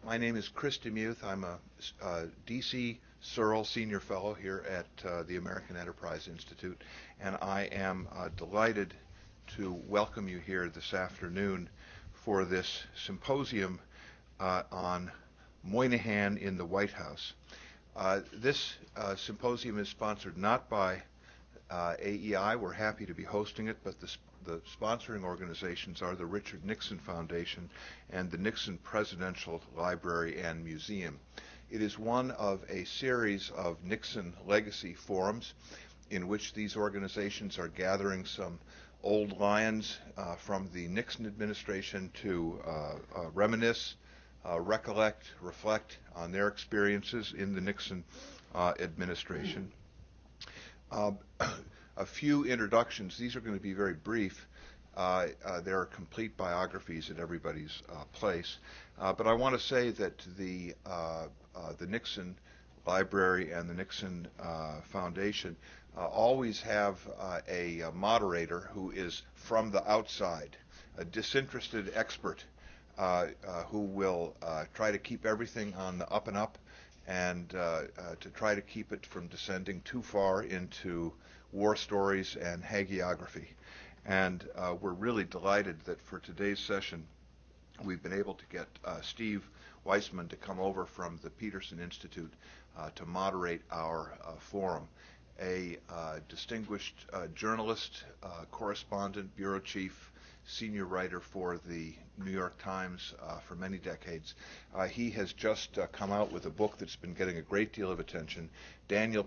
My name is Chris DeMuth. I'm a D.C. Searle Senior Fellow here at the American Enterprise Institute, and I am delighted to welcome you here this afternoon for this symposium on Moynihan in the White House. This symposium is sponsored not by AEI. We're happy to be hosting it, but the sponsoring organizations are the Richard Nixon Foundation and the Nixon Presidential Library and Museum. It is one of a series of Nixon legacy forums in which these organizations are gathering some old lions from the Nixon administration to reminisce, recollect, reflect on their experiences in the Nixon administration. A few introductions. These are going to be very brief. There are complete biographies at everybody's place. But I want to say that the Nixon Library and the Nixon Foundation always have a moderator who is from the outside, a disinterested expert who will try to keep everything on the up and up and to try to keep it from descending too far into war stories and hagiography. And we're really delighted that for today's session we've been able to get Steve Weisman to come over from the Peterson Institute to moderate our forum. A distinguished journalist, correspondent, bureau chief, senior writer for the New York Times for many decades. He has just come out with a book that's been getting a great deal of attention,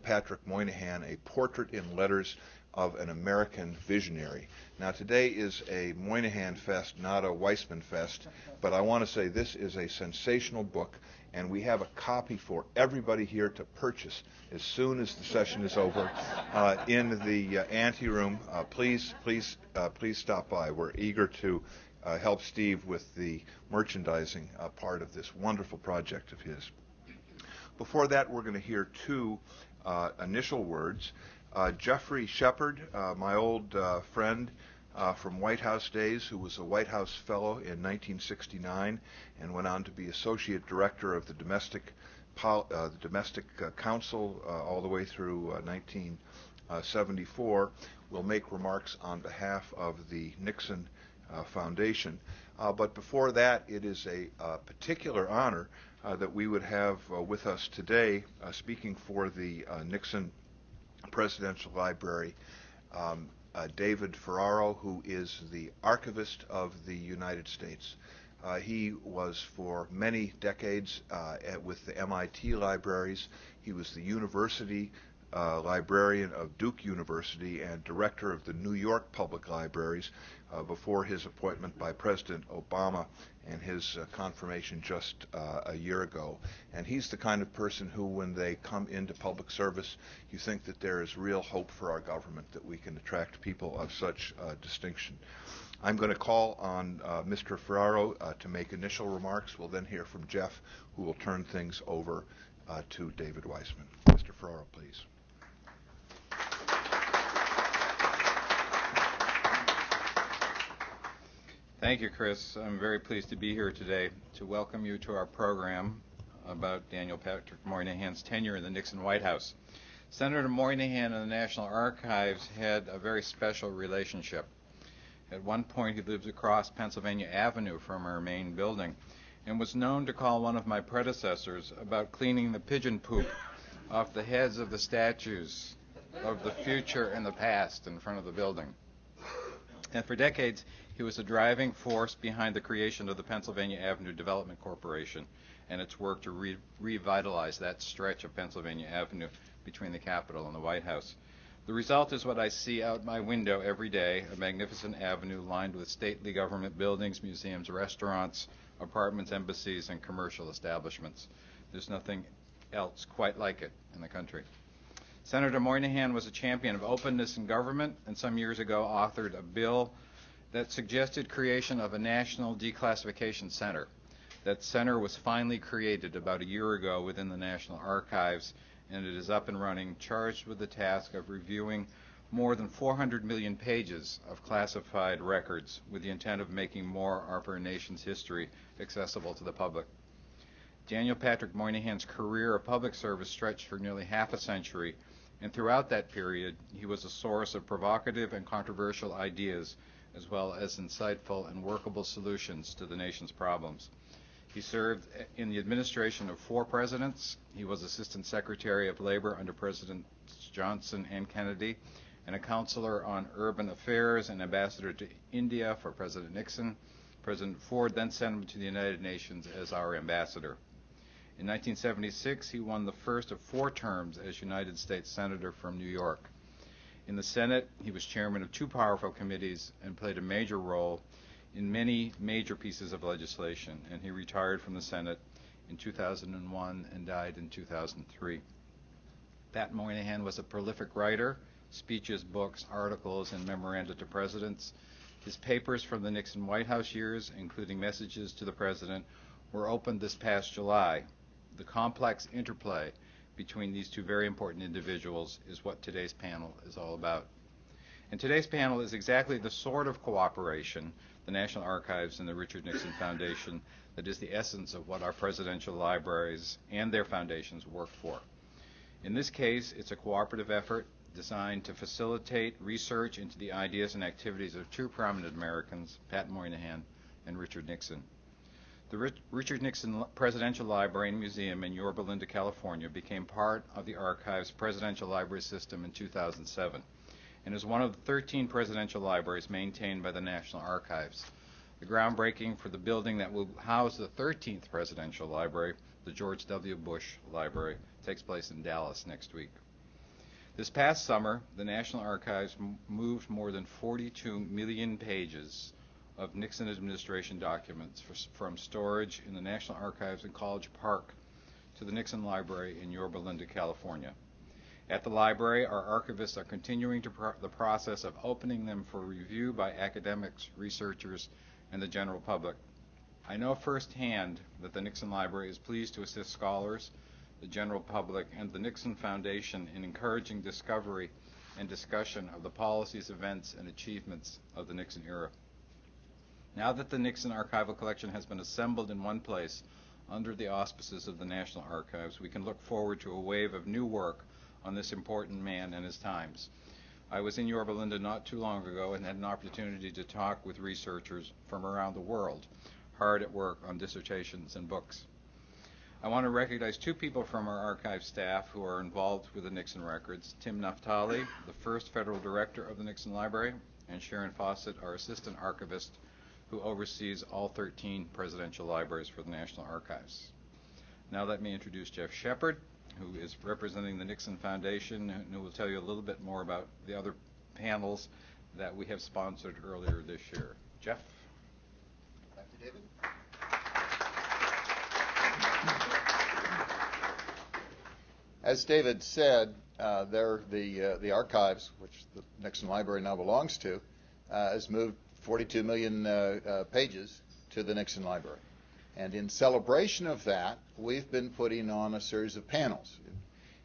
Patrick Moynihan, A Portrait in Letters of an American Visionary. Now today is a Moynihan fest, not a Weisman fest, but I want to say this is a sensational book, and we have a copy for everybody here to purchase as soon as the session is over in the anteroom. Please stop by. We're eager to help Steve with the merchandising part of this wonderful project of his. Before that, we're going to hear two initial words. Jeffrey Shepard, my old friend from White House days, who was a White House fellow in 1969 and went on to be associate director of the domestic council all the way through 1974, will make remarks on behalf of the Nixon Foundation. But before that, it is a particular honor that we would have with us today, speaking for the Nixon Presidential Library, David Ferraro, who is the archivist of the United States. He was for many decades with the MIT libraries. He was the university librarian of Duke University and director of the New York Public Libraries before his appointment by President Obama and his confirmation just a year ago. And he's the kind of person who, when they come into public service, you think that there is real hope for our government, that we can attract people of such distinction. I'm going to call on Mr. Ferraro to make initial remarks. We'll then hear from Jeff, who will turn things over to David Weisman. Mr. Ferraro, please. Thank you, Chris. I'm very pleased to be here today to welcome you to our program about Patrick Moynihan's tenure in the Nixon White House. Senator Moynihan and the National Archives had a very special relationship. At one point, he lived across Pennsylvania Avenue from our main building and was known to call one of my predecessors about cleaning the pigeon poop off the heads of the statues of the future and the past in front of the building. And for decades, he was a driving force behind the creation of the Pennsylvania Avenue Development Corporation and its work to revitalize that stretch of Pennsylvania Avenue between the Capitol and the White House. The result is what I see out my window every day, a magnificent avenue lined with stately government buildings, museums, restaurants, apartments, embassies, and commercial establishments. There's nothing else quite like it in the country. Senator Moynihan was a champion of openness in government, and some years ago authored a bill that suggested creation of a national declassification center. That center was finally created about a year ago within the National Archives, and it is up and running, charged with the task of reviewing more than 400 million pages of classified records with the intent of making more of our nation's history accessible to the public. Daniel Patrick Moynihan's career of public service stretched for nearly half a century, and throughout that period, he was a source of provocative and controversial ideas, as well as insightful and workable solutions to the nation's problems. He served in the administration of 4 presidents. He was Assistant Secretary of Labor under Presidents Johnson and Kennedy, and a counselor on urban affairs and ambassador to India for President Nixon. President Ford then sent him to the United Nations as our ambassador. In 1976, he won the first of 4 terms as United States Senator from New York. In the Senate, he was chairman of 2 powerful committees and played a major role in many major pieces of legislation, and he retired from the Senate in 2001 and died in 2003. Pat Moynihan was a prolific writer, speeches, books, articles, and memoranda to presidents. His papers from the Nixon White House years, including messages to the president, were opened this past July. The complex interplay between these 2 very important individuals is what today's panel is all about. And today's panel is exactly the sort of cooperation the National Archives and the Richard Nixon Foundation that is the essence of what our presidential libraries and their foundations work for. In this case, it's a cooperative effort designed to facilitate research into the ideas and activities of 2 prominent Americans, Pat Moynihan and Richard Nixon. The Richard Nixon Presidential Library and Museum in Yorba Linda, California, became part of the Archives Presidential Library System in 2007 and is one of the 13 presidential libraries maintained by the National Archives. The groundbreaking for the building that will house the 13th Presidential Library, the George W. Bush Library, takes place in Dallas next week. This past summer, the National Archives moved more than 42 million pages of Nixon administration documents from storage in the National Archives in College Park to the Nixon Library in Yorba Linda, California. At the library, our archivists are continuing the process of opening them for review by academics, researchers, and the general public. I know firsthand that the Nixon Library is pleased to assist scholars, the general public, and the Nixon Foundation in encouraging discovery and discussion of the policies, events, and achievements of the Nixon era. Now that the Nixon archival collection has been assembled in one place under the auspices of the National Archives, we can look forward to a wave of new work on this important man and his times. I was in Yorba Linda not too long ago and had an opportunity to talk with researchers from around the world, hard at work on dissertations and books. I want to recognize 2 people from our archive staff who are involved with the Nixon records: Tim Naftali, the first federal director of the Nixon Library, and Sharon Fawcett, our assistant archivist, who oversees all 13 presidential libraries for the National Archives. Now let me introduce Jeff Shepard, who is representing the Nixon Foundation, and who will tell you a little bit more about the other panels that we have sponsored earlier this year. Jeff? Thank you, David. As David said, the archives, which the Nixon Library now belongs to, has moved 42 million pages to the Nixon Library. And in celebration of that, we've been putting on a series of panels. In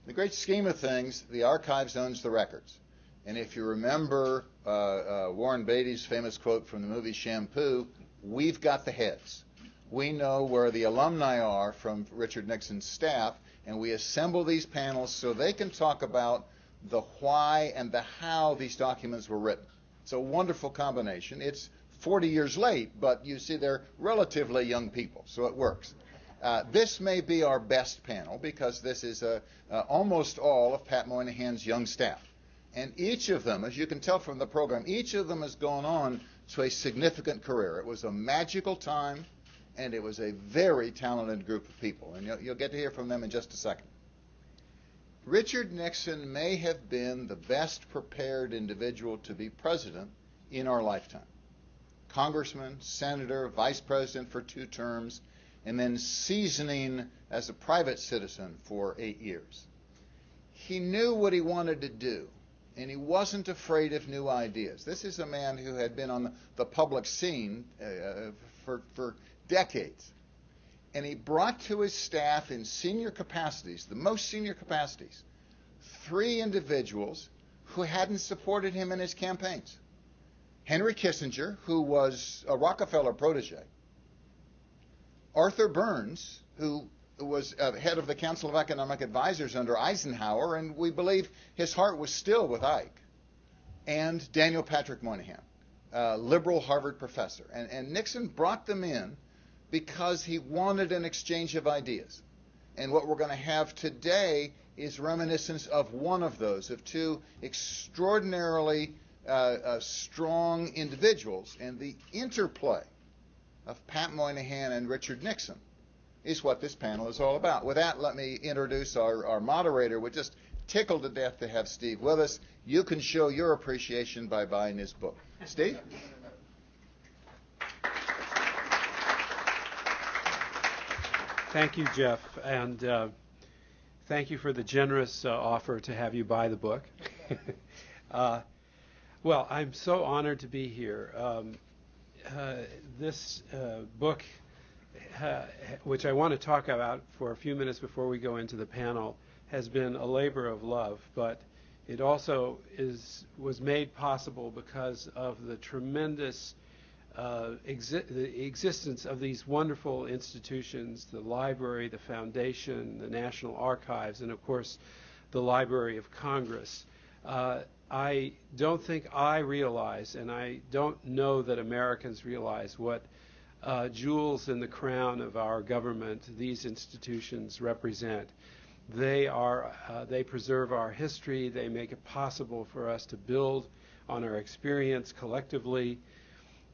the great scheme of things, the archives owns the records. And if you remember Warren Beatty's famous quote from the movie Shampoo, we've got the heads. We know where the alumni are from Richard Nixon's staff, and we assemble these panels so they can talk about the why and the how these documents were written. It's a wonderful combination. It's 40 years late, but you see they're relatively young people, so it works. This may be our best panel because this is almost all of Pat Moynihan's young staff. And each of them, as you can tell from the program, each of them has gone on to a significant career. It was a magical time, and it was a very talented group of people. And you'll get to hear from them in just a second. Richard Nixon may have been the best prepared individual to be president in our lifetime. Congressman, senator, vice president for 2 terms, and then seasoning as a private citizen for 8 years. He knew what he wanted to do, and he wasn't afraid of new ideas. This is a man who had been on the public scene for decades. And he brought to his staff in senior capacities, the most senior capacities, 3 individuals who hadn't supported him in his campaigns. Henry Kissinger, who was a Rockefeller protege. Arthur Burns, who was head of the Council of Economic Advisors under Eisenhower, and we believe his heart was still with Ike. And Daniel Patrick Moynihan, liberal Harvard professor. And Nixon brought them in because he wanted an exchange of ideas. And what we're going to have today is reminiscence of one of those, of two extraordinarily strong individuals. And the interplay of Pat Moynihan and Richard Nixon is what this panel is all about. With that, let me introduce our moderator. We're just tickled to death to have Steve with us. You can show your appreciation by buying his book. Steve? Thank you, Jeff, and thank you for the generous offer to have you buy the book. Well, I'm so honored to be here. This book, which I want to talk about for a few minutes before we go into the panel, has been a labor of love, but it also was made possible because of the tremendous the existence of these wonderful institutions, the library, the foundation, the National Archives, and of course the Library of Congress. I don't think I realize, and I don't know that Americans realize, what jewels in the crown of our government these institutions represent. They preserve our history. They make it possible for us to build on our experience collectively.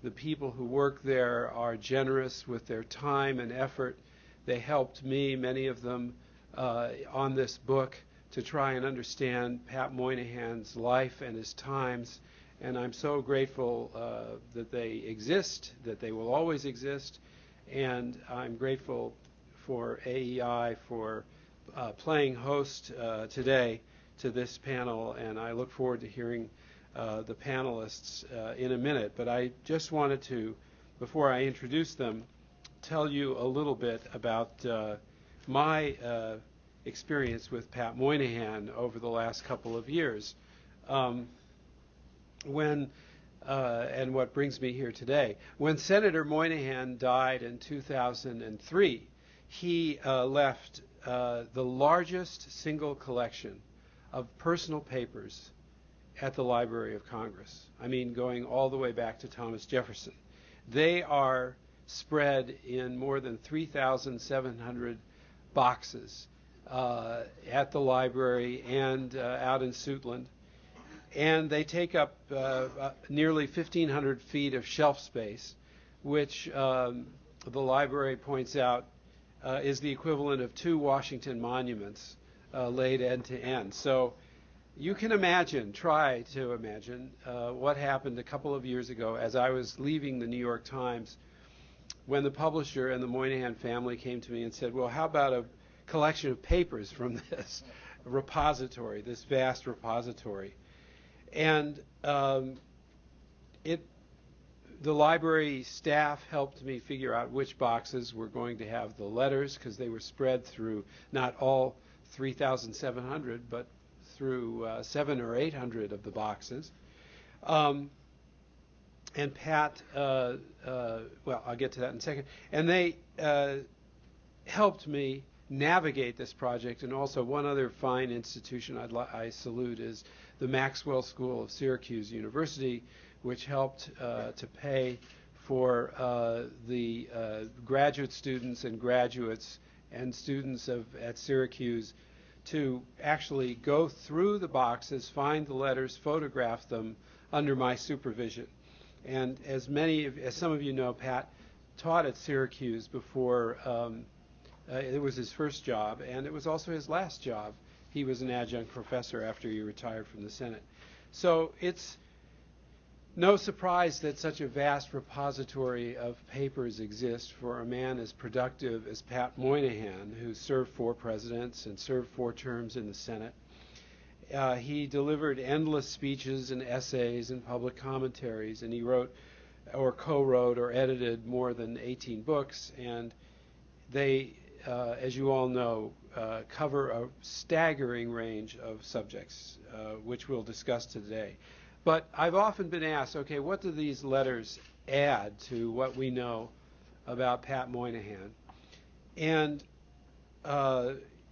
The people who work there are generous with their time and effort. They helped me, many of them, on this book to try and understand Pat Moynihan's life and his times. And I'm so grateful that they exist, that they will always exist. And I'm grateful for AEI for playing host today to this panel, and I look forward to hearing the panelists in a minute. But I just wanted to, before I introduce them, tell you a little bit about my experience with Pat Moynihan over the last couple of years. And what brings me here today. When Senator Moynihan died in 2003, he left the largest single collection of personal papers at the Library of Congress. I mean, going all the way back to Thomas Jefferson. They are spread in more than 3,700 boxes at the library and out in Suitland. And they take up nearly 1,500 feet of shelf space, which the library points out is the equivalent of 2 Washington monuments laid end to end. So you can imagine, try to imagine, what happened a couple of years ago as I was leaving the New York Times when the publisher and the Moynihan family came to me and said, well, how about a collection of papers from this repository, this vast repository? And the library staff helped me figure out which boxes were going to have the letters, because they were spread through not all 3,700, but through 700 or 800 of the boxes. And Pat, well, I'll get to that in a second. And they helped me navigate this project. And also one other fine institution I salute is the Maxwell School of Syracuse University, which helped to pay for the graduate students and graduates and students at Syracuse to actually go through the boxes, find the letters, photograph them under my supervision. And as some of you know, Pat taught at Syracuse before. It was his first job, and it was also his last job. He was an adjunct professor after he retired from the Senate. So it's no surprise that such a vast repository of papers exists for a man as productive as Pat Moynihan, who served 4 presidents and served 4 terms in the Senate. He delivered endless speeches and essays and public commentaries, and he wrote or co-wrote or edited more than 18 books, and they, as you all know, cover a staggering range of subjects, which we'll discuss today. But I've often been asked, okay, what do these letters add to what we know about Pat Moynihan? And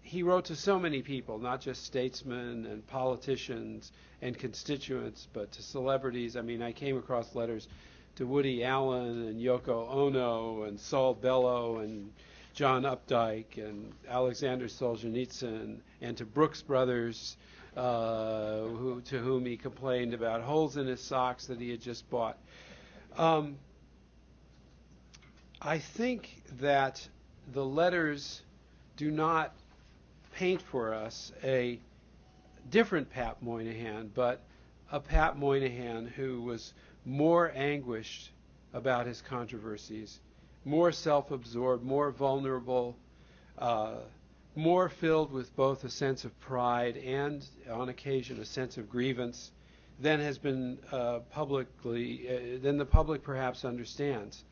he wrote to so many people, not just statesmen and politicians and constituents, but to celebrities. I mean, I came across letters to Woody Allen and Yoko Ono and Saul Bellow and John Updike and Alexander Solzhenitsyn, and to Brooks Brothers, to whom he complained about holes in his socks that he had just bought. I think that the letters do not paint for us a different Pat Moynihan, but a Pat Moynihan who was more anguished about his controversies, more self-absorbed, more vulnerable, more filled with both a sense of pride and, on occasion, a sense of grievance than has been than the public perhaps understands.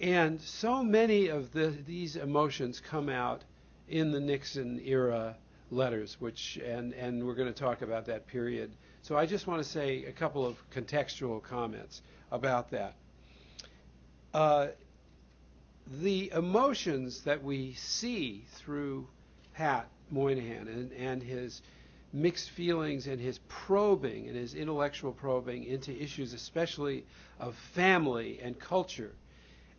And so many of these emotions come out in the Nixon era letters, and we're going to talk about that period. So I just want to say a couple of contextual comments about that. The emotions that we see through Pat Moynihan and his mixed feelings and his probing and his intellectual probing into issues especially of family and culture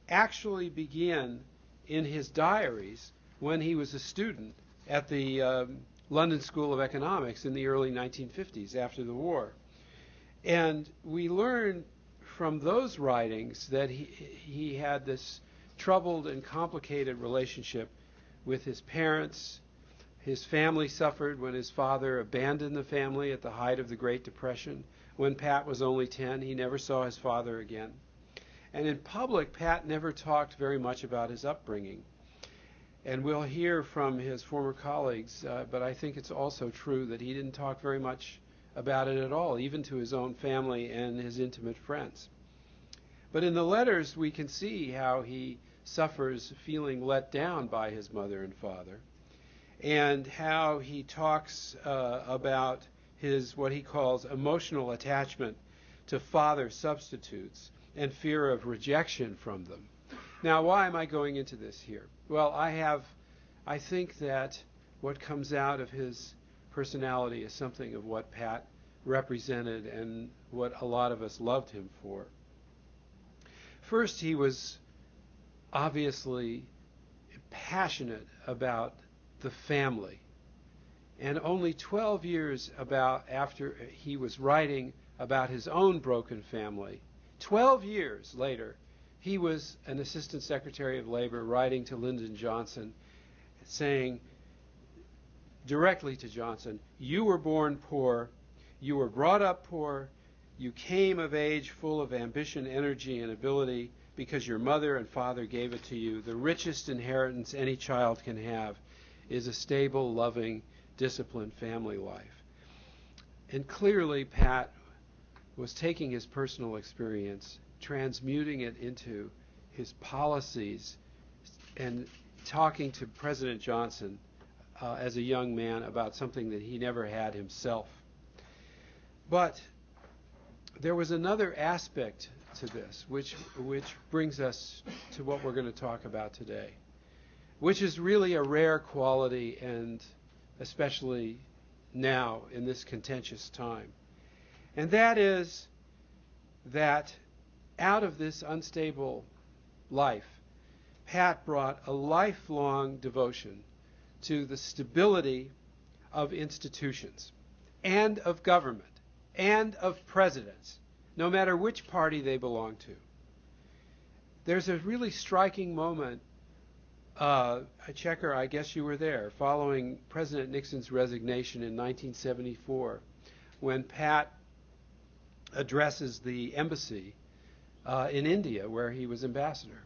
actually begin in his diaries when he was a student at the London School of Economics in the early 1950s after the war. And we learn from those writings that he had this troubled and complicated relationship with his parents. His family suffered when his father abandoned the family at the height of the Great Depression. When Pat was only 10, he never saw his father again. And in public, Pat never talked very much about his upbringing. And we'll hear from his former colleagues, but I think it's also true that he didn't talk very much about it at all, even to his own family and his intimate friends. But in the letters, we can see how he suffers feeling let down by his mother and father, and how he talks about his, what he calls, emotional attachment to father substitutes and fear of rejection from them. Now, why am I going into this here? Well, I think that what comes out of his personality is something of what Pat represented and what a lot of us loved him for. First, he was obviously passionate about the family. And only 12 years after he was writing about his own broken family, 12 years later, he was an Assistant Secretary of Labor writing to Lyndon Johnson, saying directly to Johnson, "You were born poor, you were brought up poor, you came of age full of ambition, energy, and ability because your mother and father gave it to you. The richest inheritance any child can have is a stable, loving, disciplined family life." And clearly, Pat was taking his personal experience, transmuting it into his policies, and talking to President Johnson as a young man about something that he never had himself. But there was another aspect to this, which brings us to what we're going to talk about today, which is really a rare quality, and especially now in this contentious time. And that is that out of this unstable life, Pat brought a lifelong devotion to the stability of institutions and of government and of presidents, no matter which party they belong to. There's a really striking moment, Checker, I guess you were there, following President Nixon's resignation in 1974, when Pat addresses the embassy in India, where he was ambassador.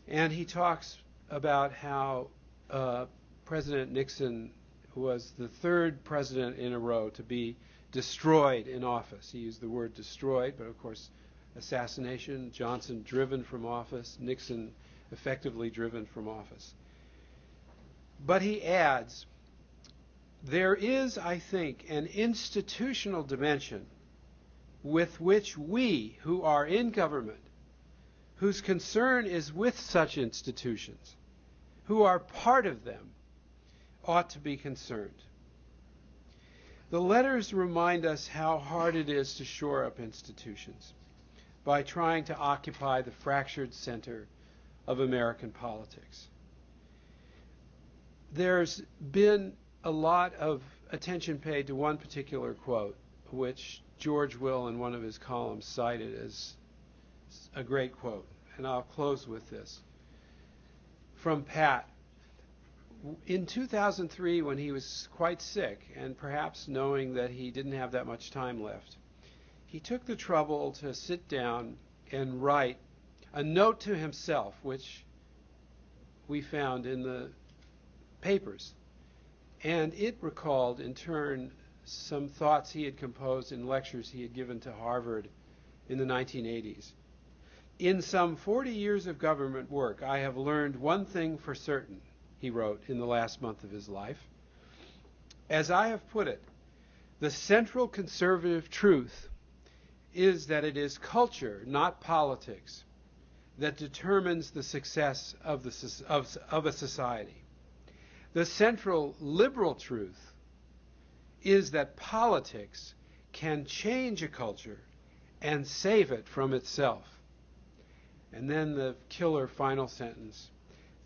And he talks about how President Nixon was the third president in a row to be destroyed in office. He used the word destroyed, but of course, assassination, Johnson driven from office, Nixon effectively driven from office. But he adds, there is, I think, an institutional dimension with which we, who are in government, whose concern is with such institutions, who are part of them, ought to be concerned. The letters remind us how hard it is to shore up institutions by trying to occupy the fractured center of American politics. There's been a lot of attention paid to one particular quote, which George Will in one of his columns cited as a great quote, and I'll close with this. From Pat. In 2003, when he was quite sick, and perhaps knowing that he didn't have that much time left, he took the trouble to sit down and write a note to himself, which we found in the papers. And it recalled, in turn, some thoughts he had composed in lectures he had given to Harvard in the 1980s. In some 40 years of government work, I have learned one thing for certain, he wrote in the last month of his life. As I have put it, the central conservative truth is that it is culture, not politics, that determines the success of a society. The central liberal truth is that politics can change a culture and save it from itself. And then the killer final sentence.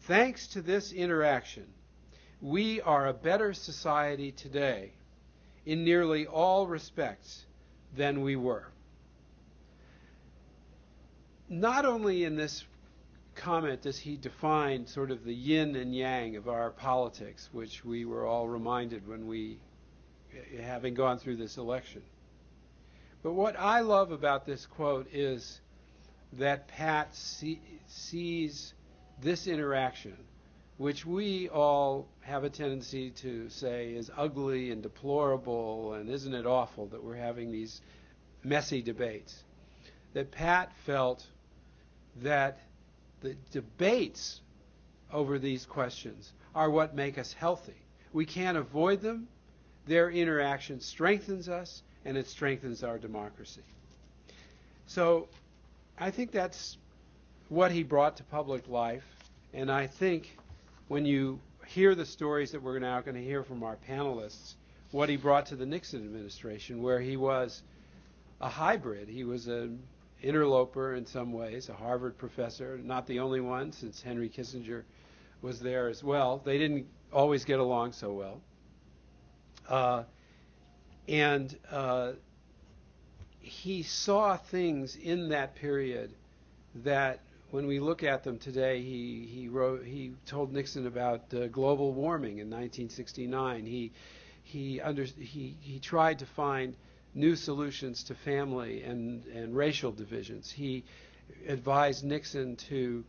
Thanks to this interaction, we are a better society today in nearly all respects than we were. Not only in this comment does he define sort of the yin and yang of our politics, which we were all reminded when we, having gone through this election. But what I love about this quote is that Pat sees this interaction, which we all have a tendency to say is ugly and deplorable, and isn't it awful that we're having these messy debates, that Pat felt that the debates over these questions are what make us healthy. We can't avoid them. Their interaction strengthens us, and it strengthens our democracy. So I think that's what he brought to public life, and I think when you hear the stories that we're now going to hear from our panelists, what he brought to the Nixon administration, where he was a hybrid. He was an interloper in some ways, a Harvard professor, not the only one, since Henry Kissinger was there as well. They didn't always get along so well. And he saw things in that period that, when we look at them today, he told Nixon about global warming in 1969. He tried to find new solutions to family and racial divisions. He advised Nixon to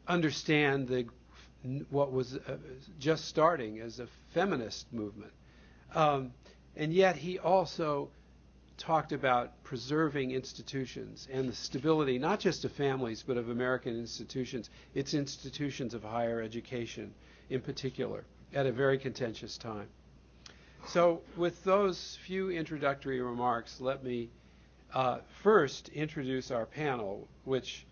understand what was just starting as a feminist movement. And yet he also talked about preserving institutions and the stability, not just of families, but of American institutions, its institutions of higher education in particular, at a very contentious time. So with those few introductory remarks, let me first introduce our panel, which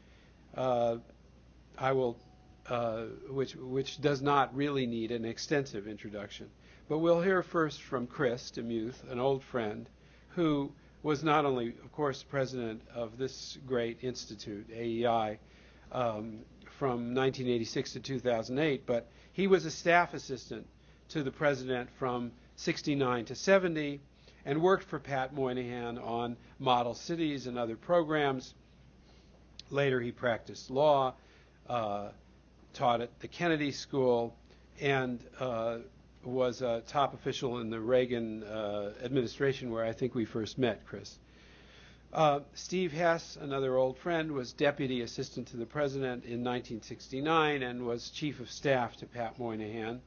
which does not really need an extensive introduction. But we'll hear first from Chris DeMuth, an old friend, who was not only, of course, president of this great institute, AEI, from 1986 to 2008, but he was a staff assistant to the president from 69 to 70 and worked for Pat Moynihan on model cities and other programs. Later he practiced law, taught at the Kennedy School, and was a top official in the Reagan administration, where I think we first met, Chris. Steve Hess, another old friend, was deputy assistant to the president in 1969 and was chief of staff to Pat Moynihan.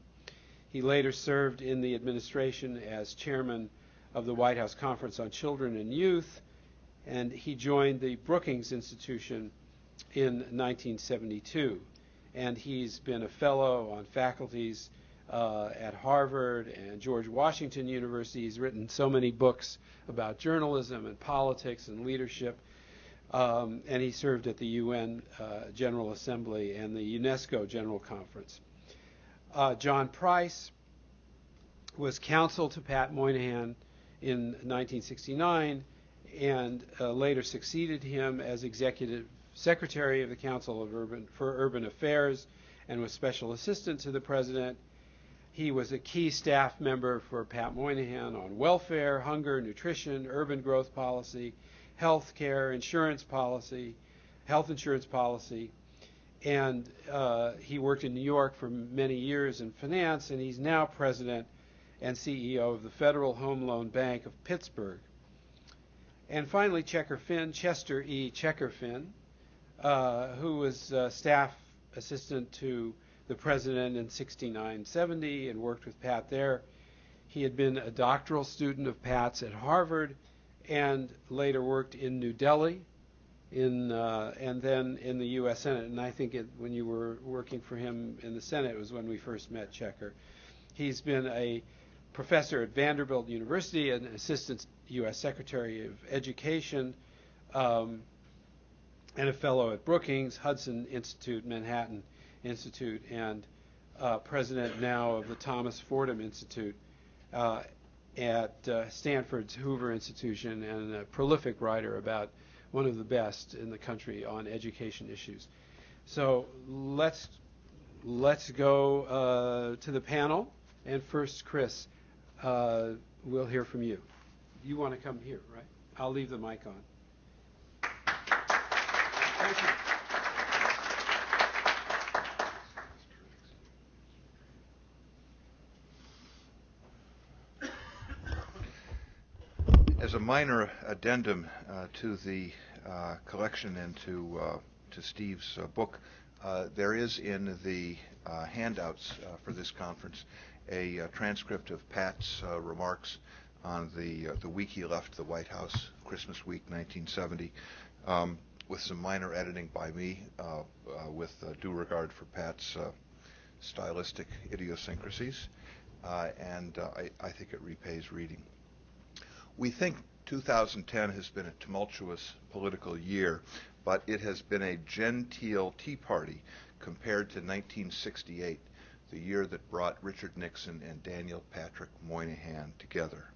He later served in the administration as chairman of the White House Conference on Children and Youth, and he joined the Brookings Institution in 1972. And he's been a fellow on faculties at Harvard and George Washington University. He's written so many books about journalism and politics and leadership. and he served at the UN General Assembly and the UNESCO General Conference. John Price was counsel to Pat Moynihan in 1969 and later succeeded him as executive secretary of the Council for Urban Affairs and was special assistant to the president. He was a key staff member for Pat Moynihan on welfare, hunger, nutrition, urban growth policy, health care, health insurance policy, and he worked in New York for many years in finance, and he's now president and CEO of the Federal Home Loan Bank of Pittsburgh. And finally, Chester E. Checker Finn, who was staff assistant to the president in 69-70 and worked with Pat there. He had been a doctoral student of Pat's at Harvard and later worked in New Delhi and then in the U.S. Senate. And I think when you were working for him in the Senate was when we first met Checker. He's been a professor at Vanderbilt University, an assistant U.S. Secretary of Education, and a fellow at Brookings, Hudson Institute, Manhattan Institute, and president now of the Thomas Fordham Institute at Stanford's Hoover Institution, and a prolific writer about one of the best in the country on education issues. So let's go to the panel. And first, Chris, we'll hear from you. You want to come here, right? I'll leave the mic on. Thank you. As a minor addendum to the collection and to Steve's book, there is in the handouts for this conference a transcript of Pat's remarks on the week he left the White House, Christmas week 1970, with some minor editing by me, with due regard for Pat's stylistic idiosyncrasies, and I think it repays reading. We think 2010 has been a tumultuous political year, but it has been a genteel tea party compared to 1968, the year that brought Richard Nixon and Daniel Patrick Moynihan together.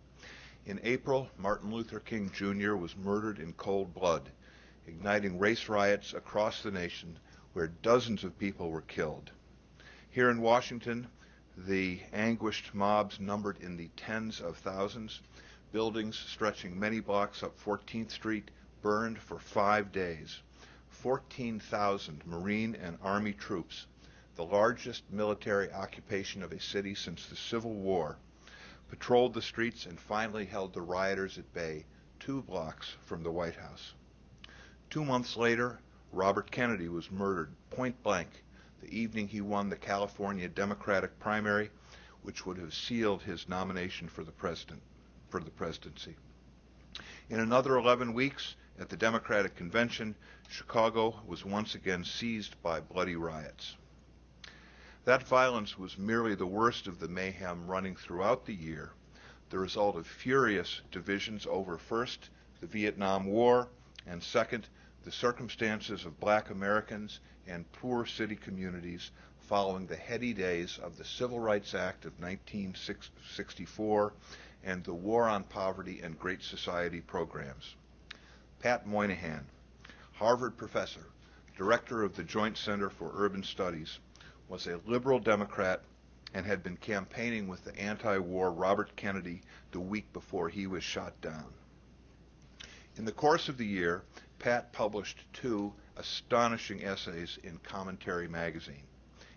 In April, Martin Luther King Jr. was murdered in cold blood, igniting race riots across the nation where dozens of people were killed. Here in Washington, the anguished mobs numbered in the tens of thousands. Buildings stretching many blocks up 14th Street burned for 5 days. 14,000 Marine and Army troops, the largest military occupation of a city since the Civil War, patrolled the streets and finally held the rioters at bay 2 blocks from the White House. 2 months later, Robert Kennedy was murdered point blank the evening he won the California Democratic primary, which would have sealed his nomination for the presidency. In another 11 weeks, at the Democratic Convention, Chicago was once again seized by bloody riots. That violence was merely the worst of the mayhem running throughout the year, the result of furious divisions over, first, the Vietnam War, and second, the circumstances of black Americans and poor city communities following the heady days of the Civil Rights Act of 1964 and the War on Poverty and Great Society programs. Pat Moynihan, Harvard professor, director of the Joint Center for Urban Studies, was a liberal Democrat and had been campaigning with the anti-war Robert Kennedy the week before he was shot down. In the course of the year, Pat published 2 astonishing essays in Commentary magazine.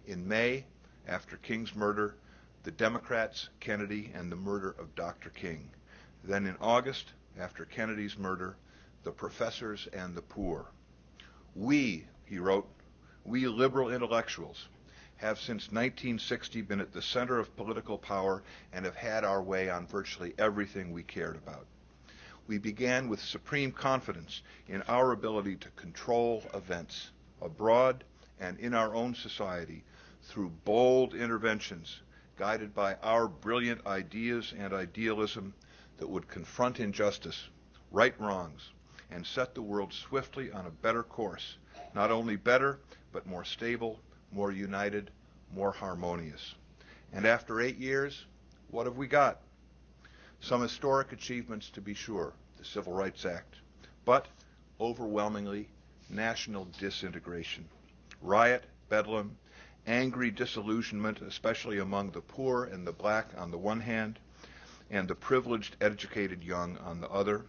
In May, after King's murder, The Democrats, Kennedy, and the Murder of Dr. King. Then in August, after Kennedy's murder, The Professors and the Poor. We, he wrote, we liberal intellectuals have since 1960 been at the center of political power and have had our way on virtually everything we cared about. We began with supreme confidence in our ability to control events, abroad and in our own society, through bold interventions guided by our brilliant ideas and idealism that would confront injustice, right wrongs, and set the world swiftly on a better course, not only better, but more stable, more united, more harmonious. And after 8 years, what have we got? Some historic achievements, to be sure, the Civil Rights Act, but overwhelmingly national disintegration. Riot, bedlam, angry disillusionment, especially among the poor and the black on the one hand, and the privileged, educated young on the other.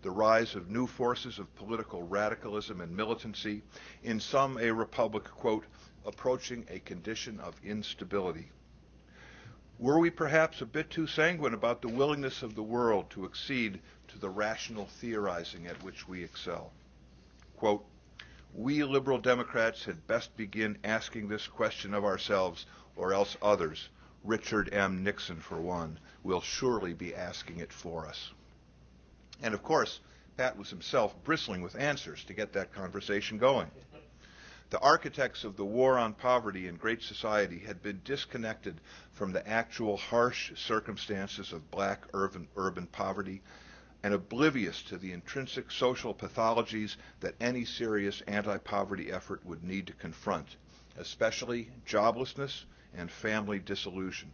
The rise of new forces of political radicalism and militancy, in some a republic, quote, approaching a condition of instability. Were we perhaps a bit too sanguine about the willingness of the world to accede to the rational theorizing at which we excel? Quote, we liberal Democrats had best begin asking this question of ourselves, or else others, Richard M. Nixon for one, will surely be asking it for us. And of course, Pat was himself bristling with answers to get that conversation going. The architects of the war on poverty in great society had been disconnected from the actual harsh circumstances of black urban poverty and oblivious to the intrinsic social pathologies that any serious anti-poverty effort would need to confront, especially joblessness and family dissolution.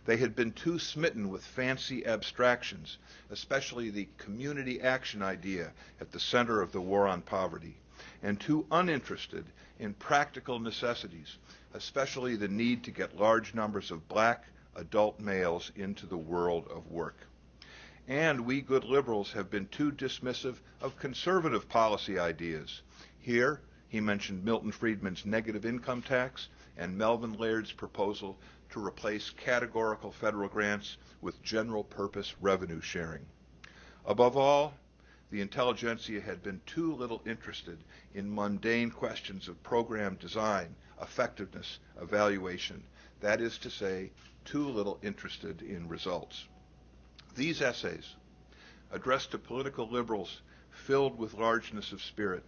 They had been too smitten with fancy abstractions, especially the community action idea at the center of the war on poverty, and too uninterested in practical necessities, especially the need to get large numbers of black adult males into the world of work. And we good liberals have been too dismissive of conservative policy ideas. Here, he mentioned Milton Friedman's negative income tax and Melvin Laird's proposal to replace categorical federal grants with general-purpose revenue sharing. Above all, the intelligentsia had been too little interested in mundane questions of program design, effectiveness, evaluation, that is to say, too little interested in results. These essays, addressed to political liberals filled with largeness of spirit,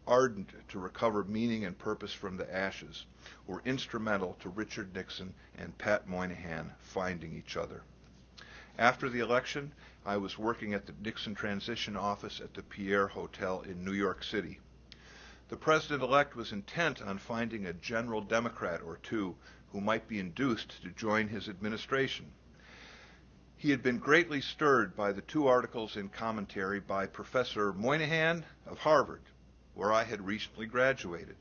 ardent to recover meaning and purpose from the ashes, were instrumental to Richard Nixon and Pat Moynihan finding each other. After the election, I was working at the Nixon Transition Office at the Pierre Hotel in New York City. The president-elect was intent on finding a general Democrat or two who might be induced to join his administration. He had been greatly stirred by the 2 articles in commentary by Professor Moynihan of Harvard, where I had recently graduated.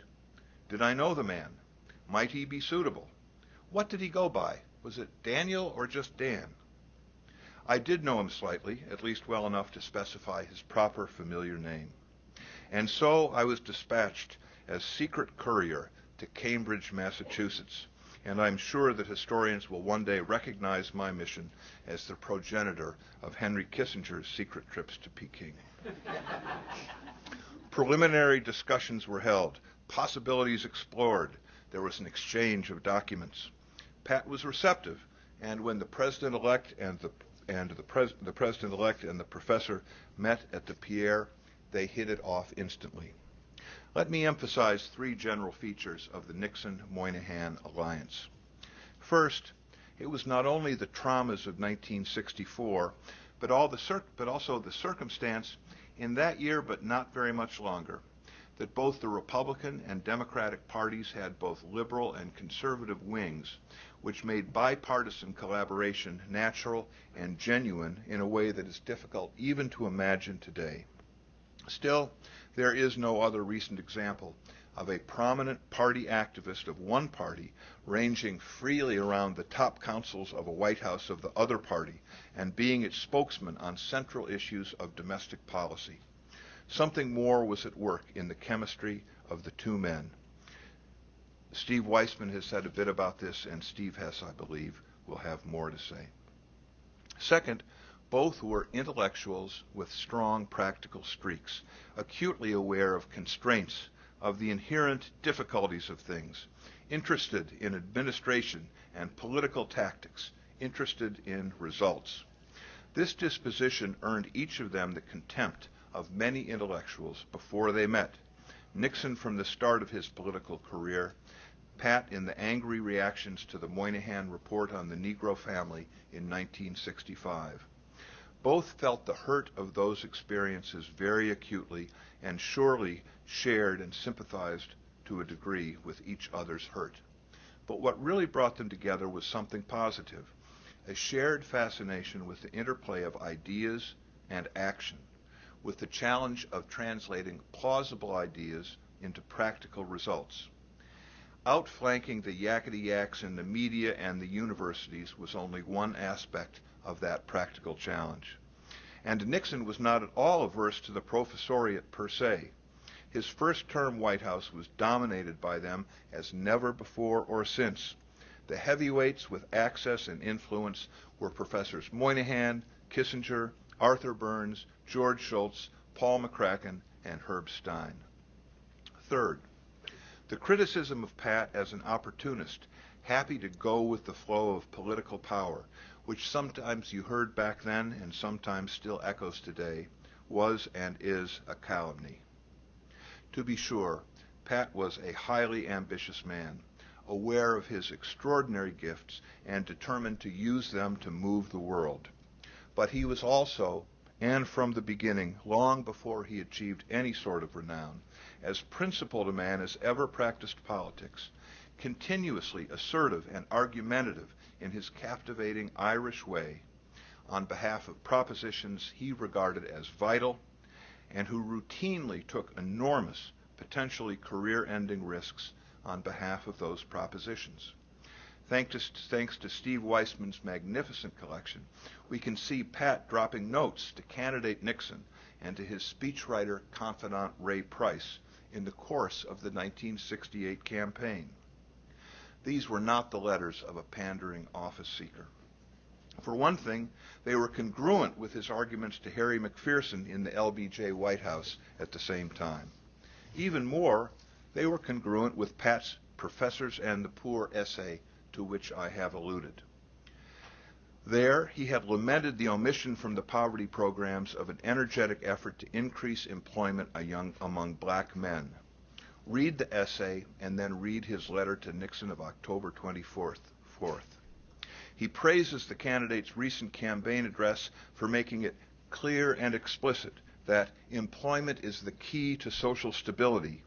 Did I know the man? Might he be suitable? What did he go by? Was it Daniel or just Dan? I did know him slightly, at least well enough to specify his proper familiar name. And so I was dispatched as secret courier to Cambridge, Massachusetts, and I'm sure that historians will one day recognize my mission as the progenitor of Henry Kissinger's secret trips to Peking. Preliminary discussions were held, possibilities explored. There was an exchange of documents. Pat was receptive, and when the president-elect and the president-elect and the professor met at the Pierre, they hit it off instantly. Let me emphasize 3 general features of the Nixon-Moynihan alliance. First, it was not only the traumas of 1964, but also the circumstance in that year, but not very much longer, that both the Republican and Democratic parties had both liberal and conservative wings, which made bipartisan collaboration natural and genuine in a way that is difficult even to imagine today. Still, there is no other recent example of a prominent party activist of one party ranging freely around the top councils of a White House of the other party and being its spokesman on central issues of domestic policy. Something more was at work in the chemistry of the 2 men. Steve Weisman has said a bit about this, and Steve Hess, I believe, will have more to say. Second, both were intellectuals with strong practical streaks, acutely aware of constraints, of the inherent difficulties of things, interested in administration and political tactics, interested in results. This disposition earned each of them the contempt of many intellectuals before they met. Nixon from the start of his political career, Pat in the angry reactions to the Moynihan Report on the Negro Family in 1965. Both felt the hurt of those experiences very acutely and surely shared and sympathized to a degree with each other's hurt. But what really brought them together was something positive, a shared fascination with the interplay of ideas and action, with the challenge of translating plausible ideas into practical results. Outflanking the yakety-yaks in the media and the universities was only one aspect of that practical challenge. And Nixon was not at all averse to the professoriate per se. His first-term White House was dominated by them as never before or since. The heavyweights with access and influence were Professors Moynihan, Kissinger, Arthur Burns, George Shultz, Paul McCracken, and Herb Stein. Third, the criticism of Pat as an opportunist, happy to go with the flow of political power, which sometimes you heard back then and sometimes still echoes today, was and is a calumny. To be sure, Pat was a highly ambitious man, aware of his extraordinary gifts and determined to use them to move the world. But he was also, and from the beginning, long before he achieved any sort of renown, as principled a man as ever practiced politics, continuously assertive and argumentative in his captivating Irish way, on behalf of propositions he regarded as vital, and who routinely took enormous, potentially career-ending risks on behalf of those propositions. Thanks to Steve Weisman's magnificent collection, we can see Pat dropping notes to candidate Nixon and to his speechwriter confidant Ray Price in the course of the 1968 campaign. These were not the letters of a pandering office seeker. For one thing, they were congruent with his arguments to Harry McPherson in the LBJ White House at the same time. Even more, they were congruent with Pat's Professors and the Poor essay, to which I have alluded. There, he had lamented the omission from the poverty programs of an energetic effort to increase employment among black men. Read the essay and then read his letter to Nixon of October 24th. He praises the candidate's recent campaign address for making it clear and explicit that employment is the key to social stability.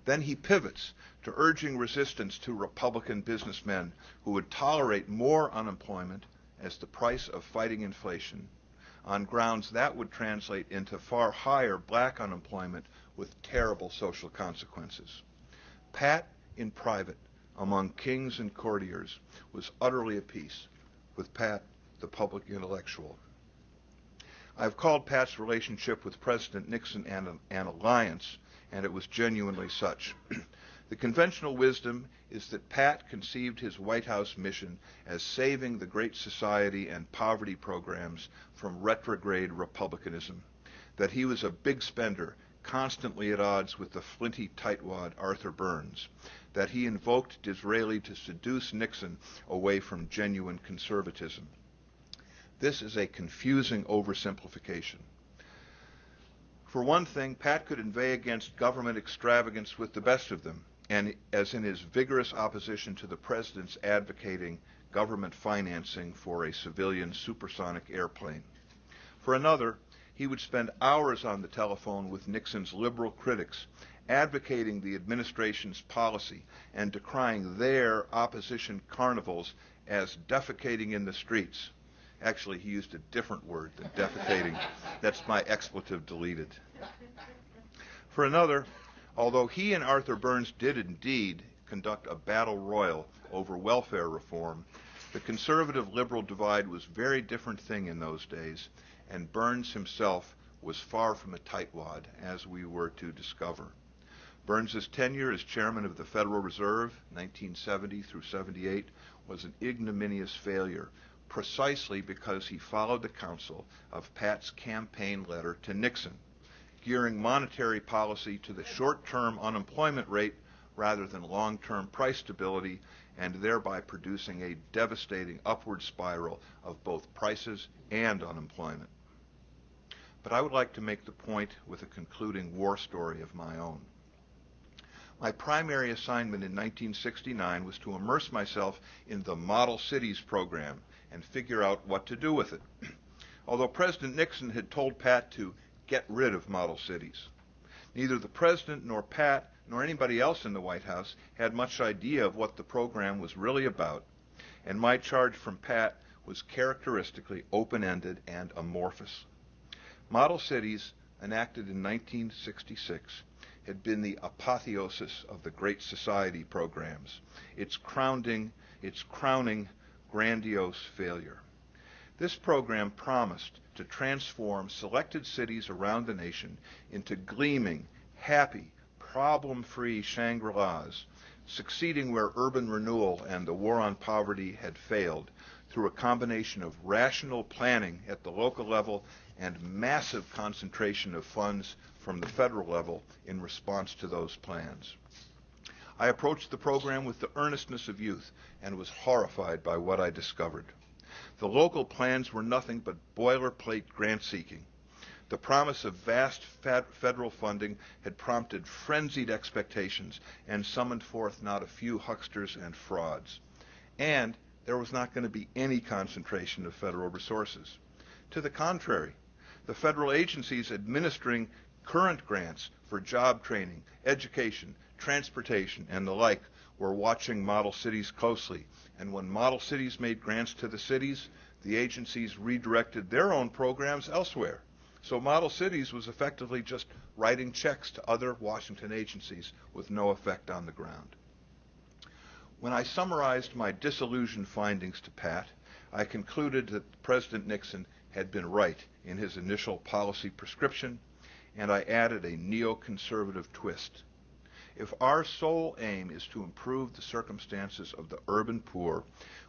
Then he pivots to urging resistance to Republican businessmen who would tolerate more unemployment as the price of fighting inflation, on grounds that would translate into far higher black unemployment with terrible social consequences. Pat, in private, among kings and courtiers, was utterly at peace with Pat, the public intellectual. I've called Pat's relationship with President Nixon an alliance, and it was genuinely such. The conventional wisdom is that Pat conceived his White House mission as saving the Great Society and poverty programs from retrograde republicanism, that he was a big spender, constantly at odds with the flinty tightwad Arthur Burns, that he invoked Disraeli to seduce Nixon away from genuine conservatism. This is a confusing oversimplification. For one thing, Pat could inveigh against government extravagance with the best of them, and as in his vigorous opposition to the president's advocating government financing for a civilian supersonic airplane. For another, he would spend hours on the telephone with Nixon's liberal critics, advocating the administration's policy and decrying their opposition carnivals as defecating in the streets. Actually, he used a different word than defecating. That's my expletive deleted. For another, although he and Arthur Burns did indeed conduct a battle royal over welfare reform, the conservative-liberal divide was a very different thing in those days, and Burns himself was far from a tightwad, as we were to discover. Burns's tenure as chairman of the Federal Reserve, 1970 through 78, was an ignominious failure, precisely because he followed the counsel of Pat's campaign letter to Nixon, gearing monetary policy to the short-term unemployment rate rather than long-term price stability, and thereby producing a devastating upward spiral of both prices and unemployment. But I would like to make the point with a concluding war story of my own. My primary assignment in 1969 was to immerse myself in the Model Cities program and figure out what to do with it. although President Nixon had told Pat to get rid of model cities. Neither the President nor Pat nor anybody else in the White House had much idea of what the program was really about, and my charge from Pat was characteristically open-ended and amorphous. Model cities, enacted in 1966, had been the apotheosis of the Great Society programs, its crowning grandiose failure. This program promised to transform selected cities around the nation into gleaming, happy, problem-free Shangri-Las, succeeding where urban renewal and the war on poverty had failed, through a combination of rational planning at the local level and massive concentration of funds from the federal level in response to those plans. I approached the program with the earnestness of youth and was horrified by what I discovered. The local plans were nothing but boilerplate grant-seeking. The promise of vast federal funding had prompted frenzied expectations and summoned forth not a few hucksters and frauds. And there was not going to be any concentration of federal resources. To the contrary, the federal agencies administering current grants for job training, education, transportation, and the like were watching model cities closely, and when model cities made grants to the cities, the agencies redirected their own programs elsewhere. So model cities was effectively just writing checks to other Washington agencies with no effect on the ground. When I summarized my disillusioned findings to Pat, I concluded that President Nixon had been right in his initial policy prescription, and I added a neoconservative twist. If our sole aim is to improve the circumstances of the urban poor,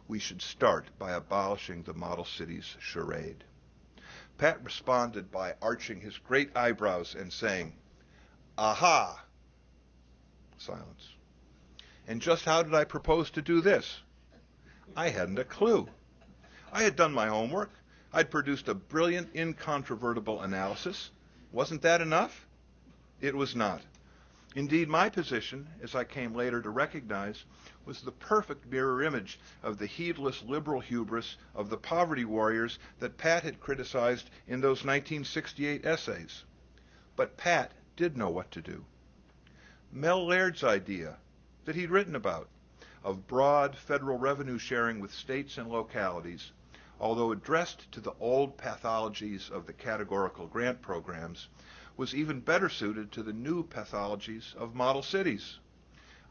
we should start by abolishing the model cities charade. Pat responded by arching his great eyebrows and saying, "Aha!" Silence. And just how did I propose to do this? I hadn't a clue. I had done my homework. I'd produced a brilliant, incontrovertible analysis. Wasn't that enough? It was not. Indeed, my position, as I came later to recognize, was the perfect mirror image of the heedless liberal hubris of the poverty warriors that Pat had criticized in those 1968 essays. But Pat did know what to do. Mel Laird's idea, that he'd written about, of broad federal revenue sharing with states and localities, although addressed to the old pathologies of the categorical grant programs, was even better suited to the new pathologies of model cities.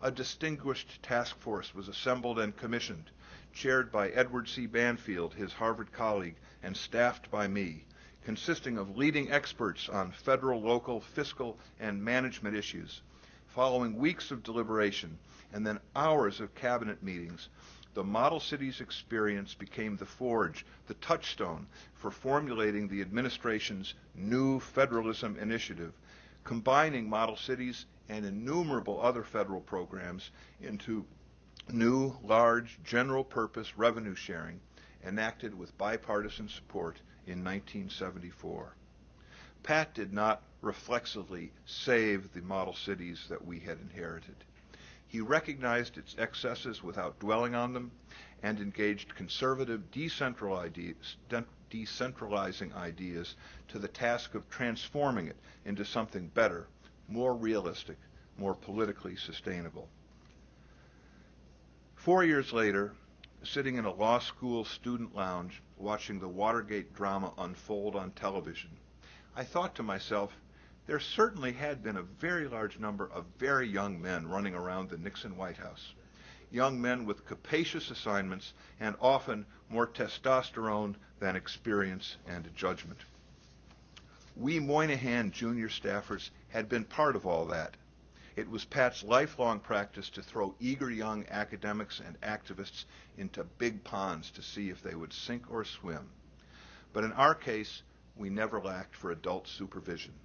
A distinguished task force was assembled and commissioned, chaired by Edward C. Banfield, his Harvard colleague, and staffed by me, consisting of leading experts on federal, local, fiscal, and management issues. Following weeks of deliberation and then hours of cabinet meetings, the Model Cities experience became the forge, the touchstone for formulating the administration's new federalism initiative, combining Model Cities and innumerable other federal programs into new, large, general-purpose revenue sharing enacted with bipartisan support in 1974. Pat did not reflexively save the model cities that we had inherited. He recognized its excesses without dwelling on them and engaged conservative decentralizing ideas to the task of transforming it into something better, more realistic, more politically sustainable. 4 years later, sitting in a law school student lounge watching the Watergate drama unfold on television, I thought to myself, there certainly had been a very large number of very young men running around the Nixon White House, young men with capacious assignments and often more testosterone than experience and judgment. We Moynihan junior staffers had been part of all that. It was Pat's lifelong practice to throw eager young academics and activists into big ponds to see if they would sink or swim. But in our case, we never lacked for adult supervision.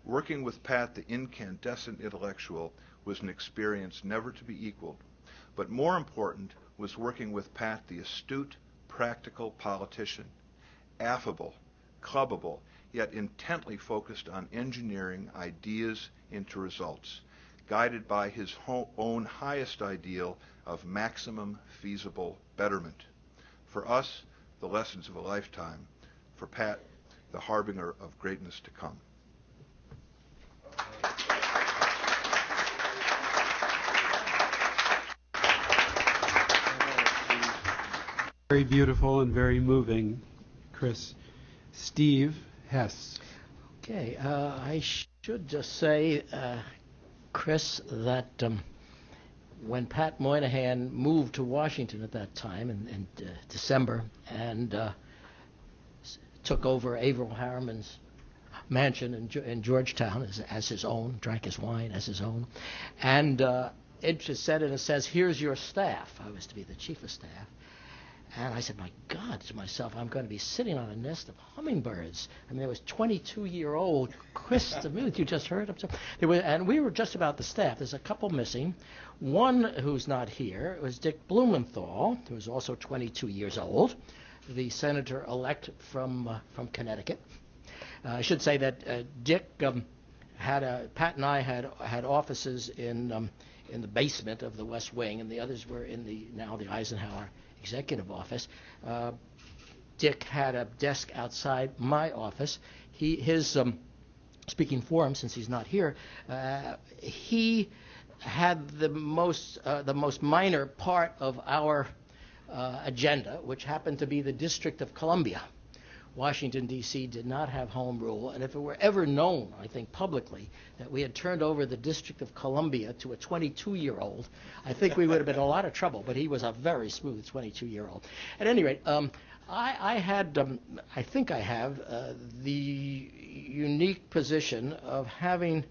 Working with Pat, the incandescent intellectual, was an experience never to be equaled. But more important was working with Pat, the astute, practical politician, affable, clubbable, yet intently focused on engineering ideas into results, guided by his own highest ideal of maximum feasible betterment. For us, the lessons of a lifetime, for Pat, the harbinger of greatness to come. Very beautiful and very moving, Chris. Steve Hess. Okay, I should just say, Chris, that when Pat Moynihan moved to Washington at that time in December and took over Averell Harriman's mansion in Georgetown as his own, drank his wine as his own, and it just said, in a sense, here's your staff. I was to be the chief of staff. And I said, my God, to myself, I'm going to be sitting on a nest of hummingbirds. I mean, there was 22-year-old Chris DeMuth, you just heard him. And we were just about the staff. There's a couple missing. One who's not here was Dick Blumenthal, who was also 22 years old, the senator-elect from Connecticut. I should say that Dick Pat and I had offices in the basement of the West Wing, and the others were in the Eisenhower executive office. Dick had a desk outside my office. His speaking for him, since he's not here, he had the most minor part of our agenda, which happened to be the District of Columbia. Washington, D.C. did not have home rule, and if it were ever known, I think publicly, that we had turned over the District of Columbia to a 22-year-old, I think we would have been in a lot of trouble, but he was a very smooth 22-year-old. At any rate, I think I have the unique position of having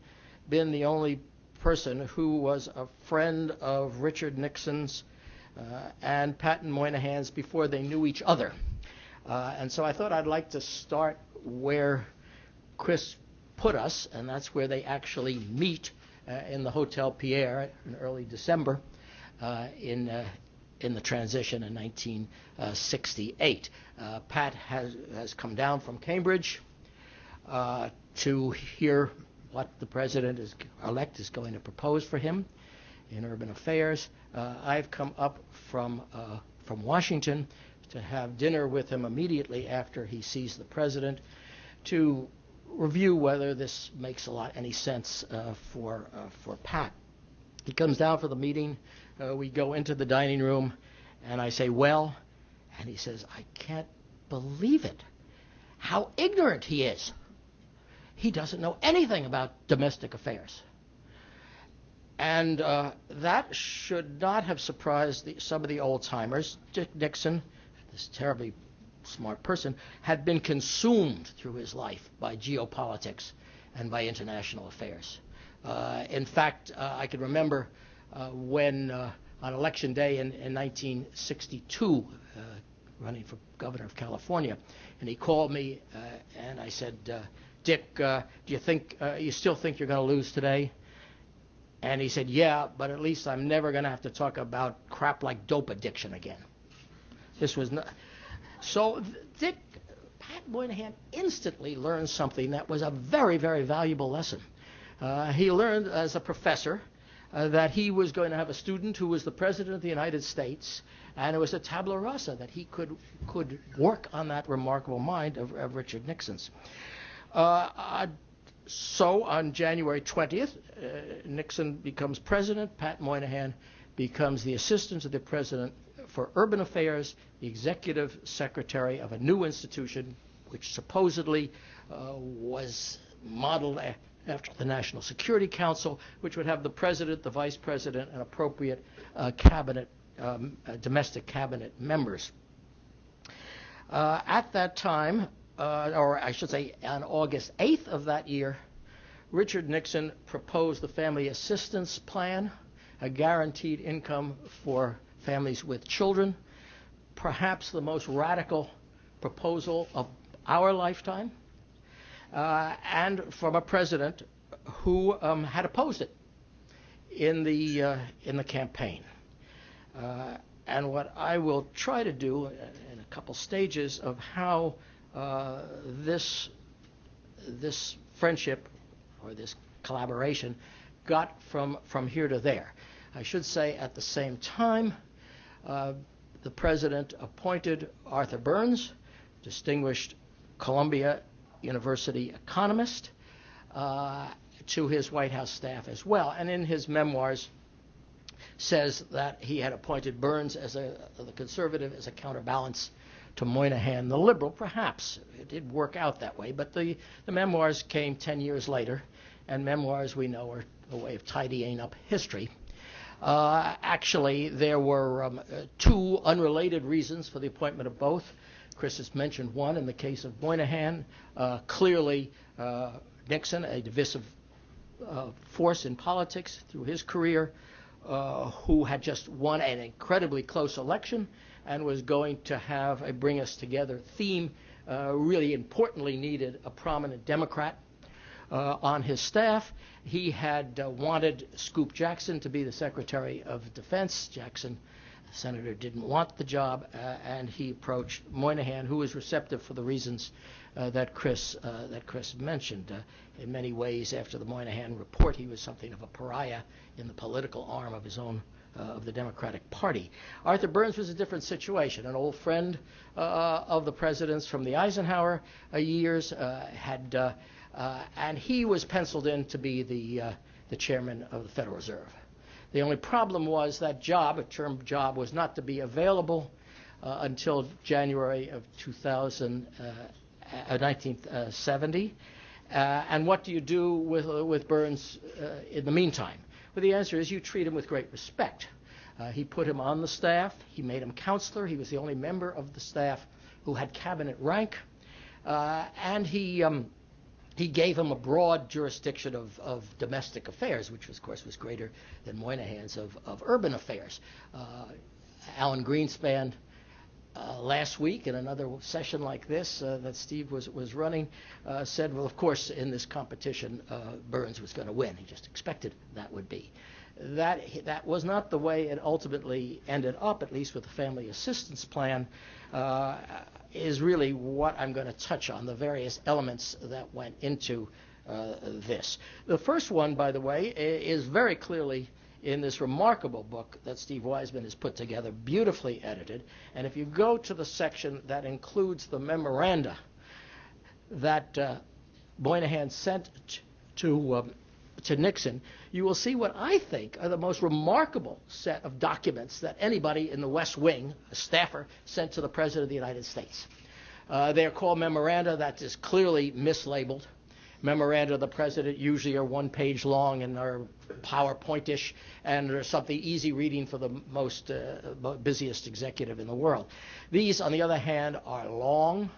been the only person who was a friend of Richard Nixon's and Pat Moynihan's before they knew each other. And so I thought I'd like to start where Chris put us, and that's where they actually meet in the Hotel Pierre in early December in the transition in 1968. Pat has come down from Cambridge to hear what the president-elect is going to propose for him in urban affairs. I've come up from Washington to have dinner with him immediately after he sees the president to review whether this makes any sense for Pat. He comes down for the meeting. We go into the dining room, and I say, well, and he says, I can't believe it, how ignorant he is. He doesn't know anything about domestic affairs. And that should not have surprised some of the old-timers. Dick Nixon, this terribly smart person, had been consumed through his life by geopolitics and by international affairs. In fact, I can remember when on Election Day in 1962, running for governor of California, and he called me and I said, Dick, do you still think you're going to lose today? And he said, yeah, but at least I'm never going to have to talk about crap like dope addiction again. This was not. So Pat Moynihan instantly learned something that was a very, very valuable lesson. He learned as a professor that he was going to have a student who was the President of the United States, and it was a tabula rasa that he could work on that remarkable mind of Richard Nixon's. So on January 20th, Nixon becomes president. Pat Moynihan becomes the assistant to the president for urban affairs, the executive secretary of a new institution which supposedly was modeled after the National Security Council, which would have the president, the vice president, and appropriate cabinet, domestic cabinet members. At that time, or I should say on August 8th of that year, Richard Nixon proposed the Family Assistance Plan, a guaranteed income for families with children, perhaps the most radical proposal of our lifetime, and from a president who had opposed it in the campaign. And what I will try to do in a couple stages of how this friendship or this collaboration got from here to there. I should say at the same time, the president appointed Arthur Burns, distinguished Columbia University economist, to his White House staff as well. And in his memoirs says that he had appointed Burns as the conservative as a counterbalance to Moynihan, the liberal. Perhaps it did work out that way, but the memoirs came 10 years later, and memoirs, we know, are a way of tidying up history. Actually, there were two unrelated reasons for the appointment of both. Chris has mentioned one in the case of Moynihan. Clearly, Nixon, a divisive force in politics through his career, who had just won an incredibly close election and was going to have a bring us together theme, really importantly needed a prominent Democrat on his staff. He had wanted Scoop Jackson to be the Secretary of Defense. Jackson, the senator, didn't want the job, and he approached Moynihan, who was receptive for the reasons that Chris mentioned. In many ways, after the Moynihan report, he was something of a pariah in the political arm of his own of the Democratic Party. Arthur Burns was a different situation. An old friend of the president's from the Eisenhower years, and he was penciled in to be the chairman of the Federal Reserve. The only problem was that job, a term job, was not to be available until January of 1970. And what do you do with Burns in the meantime? Well, the answer is you treat him with great respect. He put him on the staff. He made him counselor. He was the only member of the staff who had cabinet rank. And he gave him a broad jurisdiction of domestic affairs, which, of course, was greater than Moynihan's of urban affairs. Alan Greenspan, last week in another session like this that Steve was running, said, well, of course, in this competition, Burns was going to win. He just expected that would be. That was not the way it ultimately ended up, at least with the Family Assistance Plan, is really what I'm going to touch on, the various elements that went into this. The first one, by the way, is very clearly in this remarkable book that Steve Weisman has put together, beautifully edited. And if you go to the section that includes the memoranda that Moynihan sent to Nixon, you will see what I think are the most remarkable set of documents that anybody in the West Wing, a staffer, sent to the President of the United States. They are called memoranda. That is clearly mislabeled. Memoranda of the President usually are one page long and are PowerPoint-ish and are something easy reading for the most busiest executive in the world. These, on the other hand, are long,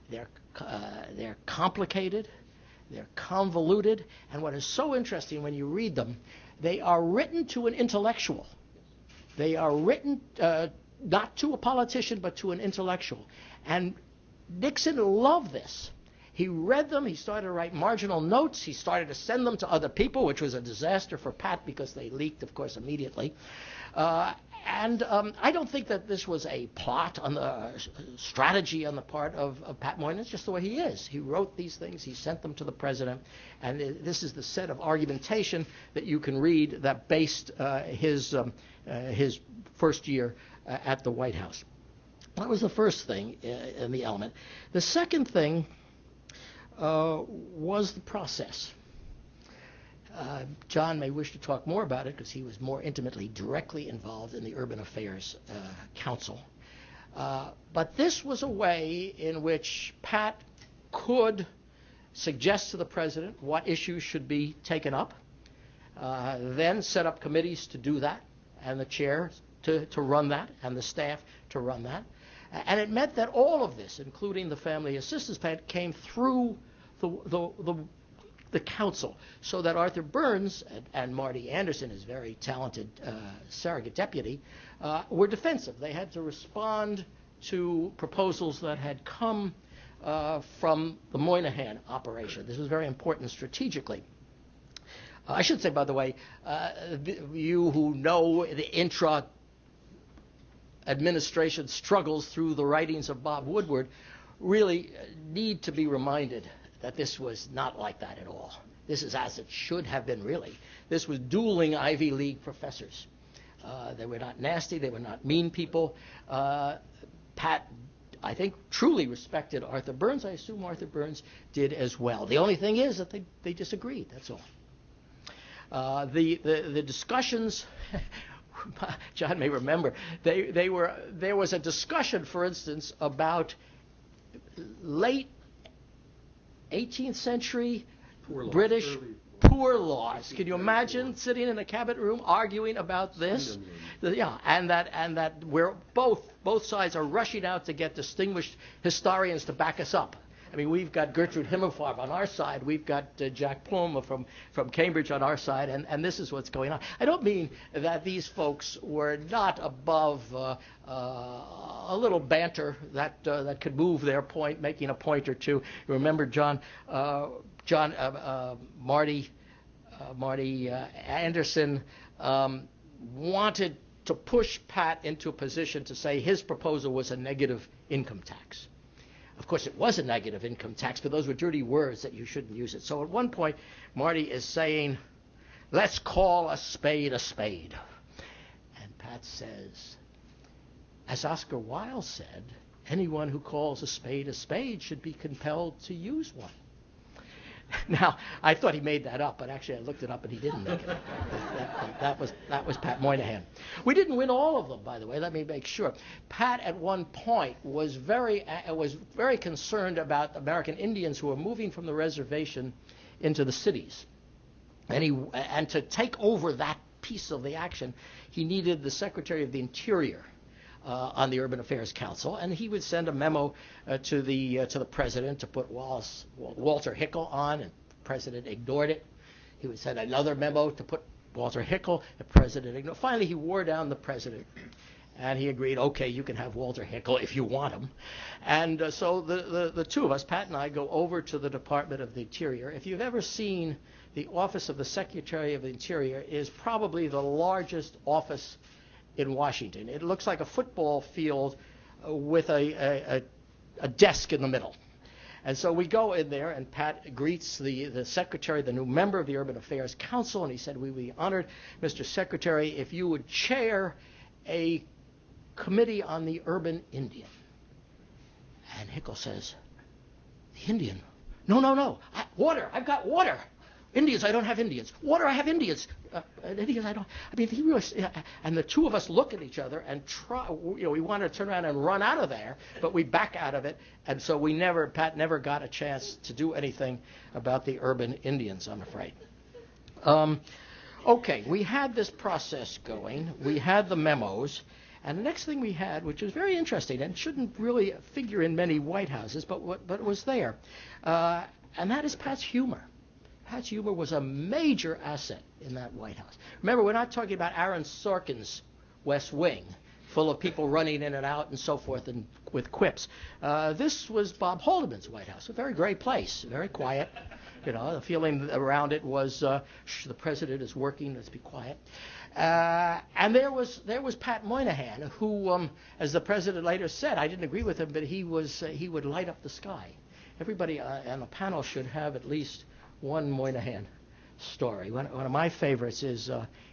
they're complicated, they're convoluted, and what is so interesting when you read them, they are written to an intellectual. They are written not to a politician, but to an intellectual. And Nixon loved this. He read them. He started to write marginal notes. He started to send them to other people, which was a disaster for Pat because they leaked, of course, immediately. And I don't think that this was a plot on the strategy on the part of Pat Moynihan. It's just the way he is. He wrote these things. He sent them to the president. And this is the set of argumentation that you can read that based his first year at the White House. That was the first thing in the element. The second thing was the process. John may wish to talk more about it because he was more intimately, directly involved in the Urban Affairs Council. But this was a way in which Pat could suggest to the president what issues should be taken up, then set up committees to do that, and the chair to run that, and the staff to run that. And it meant that all of this, including the Family Assistance Plan, came through the council, so that Arthur Burns and Marty Anderson, his very talented surrogate deputy, were defensive. They had to respond to proposals that had come from the Moynihan operation. This was very important strategically. I should say, by the way, you who know the intra-administration struggles through the writings of Bob Woodward really need to be reminded that this was not like that at all. This is as it should have been, really. This was dueling Ivy League professors. They were not nasty. They were not mean people. Pat I think, truly respected Arthur Burns. I assume Arthur Burns did as well. The only thing is that they disagreed, that's all. The discussions, John may remember, there was a discussion, for instance, about late 18th century British poor laws. Can you imagine sitting in a cabinet room arguing about this? Yeah, and that where both sides are rushing out to get distinguished historians to back us up. I mean, we've got Gertrude Himmelfarb on our side. We've got Jack Plum from Cambridge on our side, and this is what's going on. I don't mean that these folks were not above a little banter that could move their point, making a point or two. You remember Marty Anderson wanted to push Pat into a position to say his proposal was a negative income tax. Of course, it was a negative income tax, but those were dirty words that you shouldn't use it. So at one point, Marty is saying, let's call a spade a spade. And Pat says, as Oscar Wilde said, anyone who calls a spade should be compelled to use one. Now, I thought he made that up, but actually I looked it up and he didn't make it up. That was Pat Moynihan. We didn't win all of them, by the way. Let me make sure. Pat, at one point, was very concerned about American Indians who were moving from the reservation into the cities, and to take over that piece of the action, he needed the Secretary of the Interior on the Urban Affairs Council, and he would send a memo to the president to put Walter Hickel on, and the president ignored it. He would send another memo to put Walter Hickel, the president ignored. Finally, he wore down the president, and he agreed, okay, you can have Walter Hickel if you want him. And so the two of us, Pat and I, go over to the Department of the Interior. If you've ever seen the Office of the Secretary of the Interior, is probably the largest office in Washington. It looks like a football field with a desk in the middle. And so we go in there, and Pat greets the secretary, the new member of the Urban Affairs Council, and he said, we would be honored, Mr. Secretary, if you would chair a committee on the urban Indian. And Hickel says, the Indian? No. Water. I've got water. Indians, I don't have Indians. Water, I have Indians. Indians, I don't. I mean, he really. And the two of us look at each other and try. We want to turn around and run out of there, but we back out of it, and so Pat never got a chance to do anything about the urban Indians, I'm afraid. Okay, we had this process going. We had the memos, and the next thing we had, which was very interesting and shouldn't really figure in many White Houses, but it was there, and that is Pat's humor. Pat's humor was a major asset in that White House. Remember, we're not talking about Aaron Sorkin's West Wing, full of people running in and out and so forth and with quips. This was Bob Haldeman's White House, a very great place, very quiet. The feeling around it was, the president is working, let's be quiet. And there was Pat Moynihan, who, as the president later said, I didn't agree with him, but he would light up the sky. Everybody on the panel should have at least one Moynihan story. One of my favorites is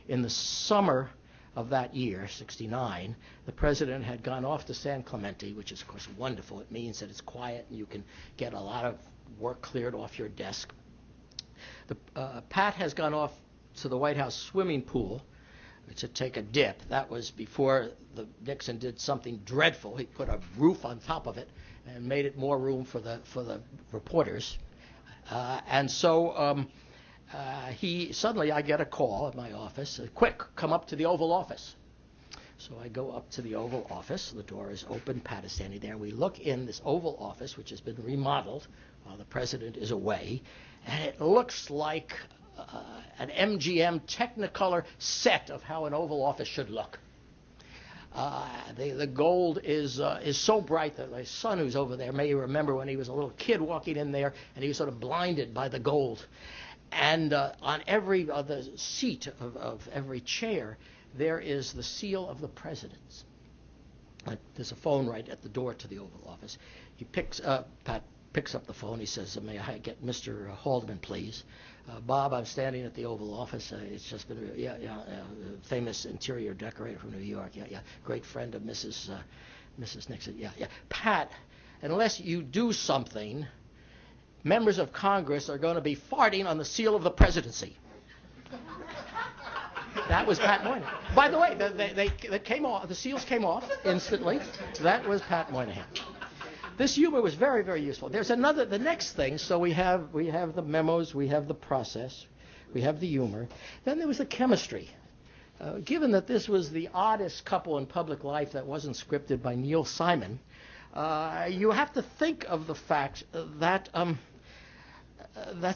in the summer of that year, 1969, the president had gone off to San Clemente, which is, of course, wonderful. It means that it's quiet and you can get a lot of work cleared off your desk. Pat has gone off to the White House swimming pool to take a dip. That was before Nixon did something dreadful. He put a roof on top of it and made it more room for the reporters. And so suddenly I get a call at my office, quick, come up to the Oval Office. So I go up to the Oval Office, the door is open, Pat is standing there, we look in this Oval Office, which has been remodeled while the president is away, and it looks like an MGM Technicolor set of how an Oval Office should look. The gold is so bright that my son, who's over there, may remember when he was a little kid walking in there, and he was sort of blinded by the gold. And on every other seat of every chair, there is the seal of the president's. There's a phone right at the door to the Oval Office. Pat picks up the phone. He says, "May I get Mr. Haldeman, please?" Bob, I'm standing at the Oval Office. It's just been famous interior decorator from New York. Great friend of Mrs. Mrs. Nixon. Yeah. Pat, unless you do something, members of Congress are going to be farting on the seal of the presidency. That was Pat Moynihan. By the way, they came off. The seals came off instantly. That was Pat Moynihan. This humor was very, very useful. There's the next thing. So we have the memos, we have the process, we have the humor. Then there was the chemistry. Given that this was the oddest couple in public life that wasn't scripted by Neil Simon, you have to think of the fact that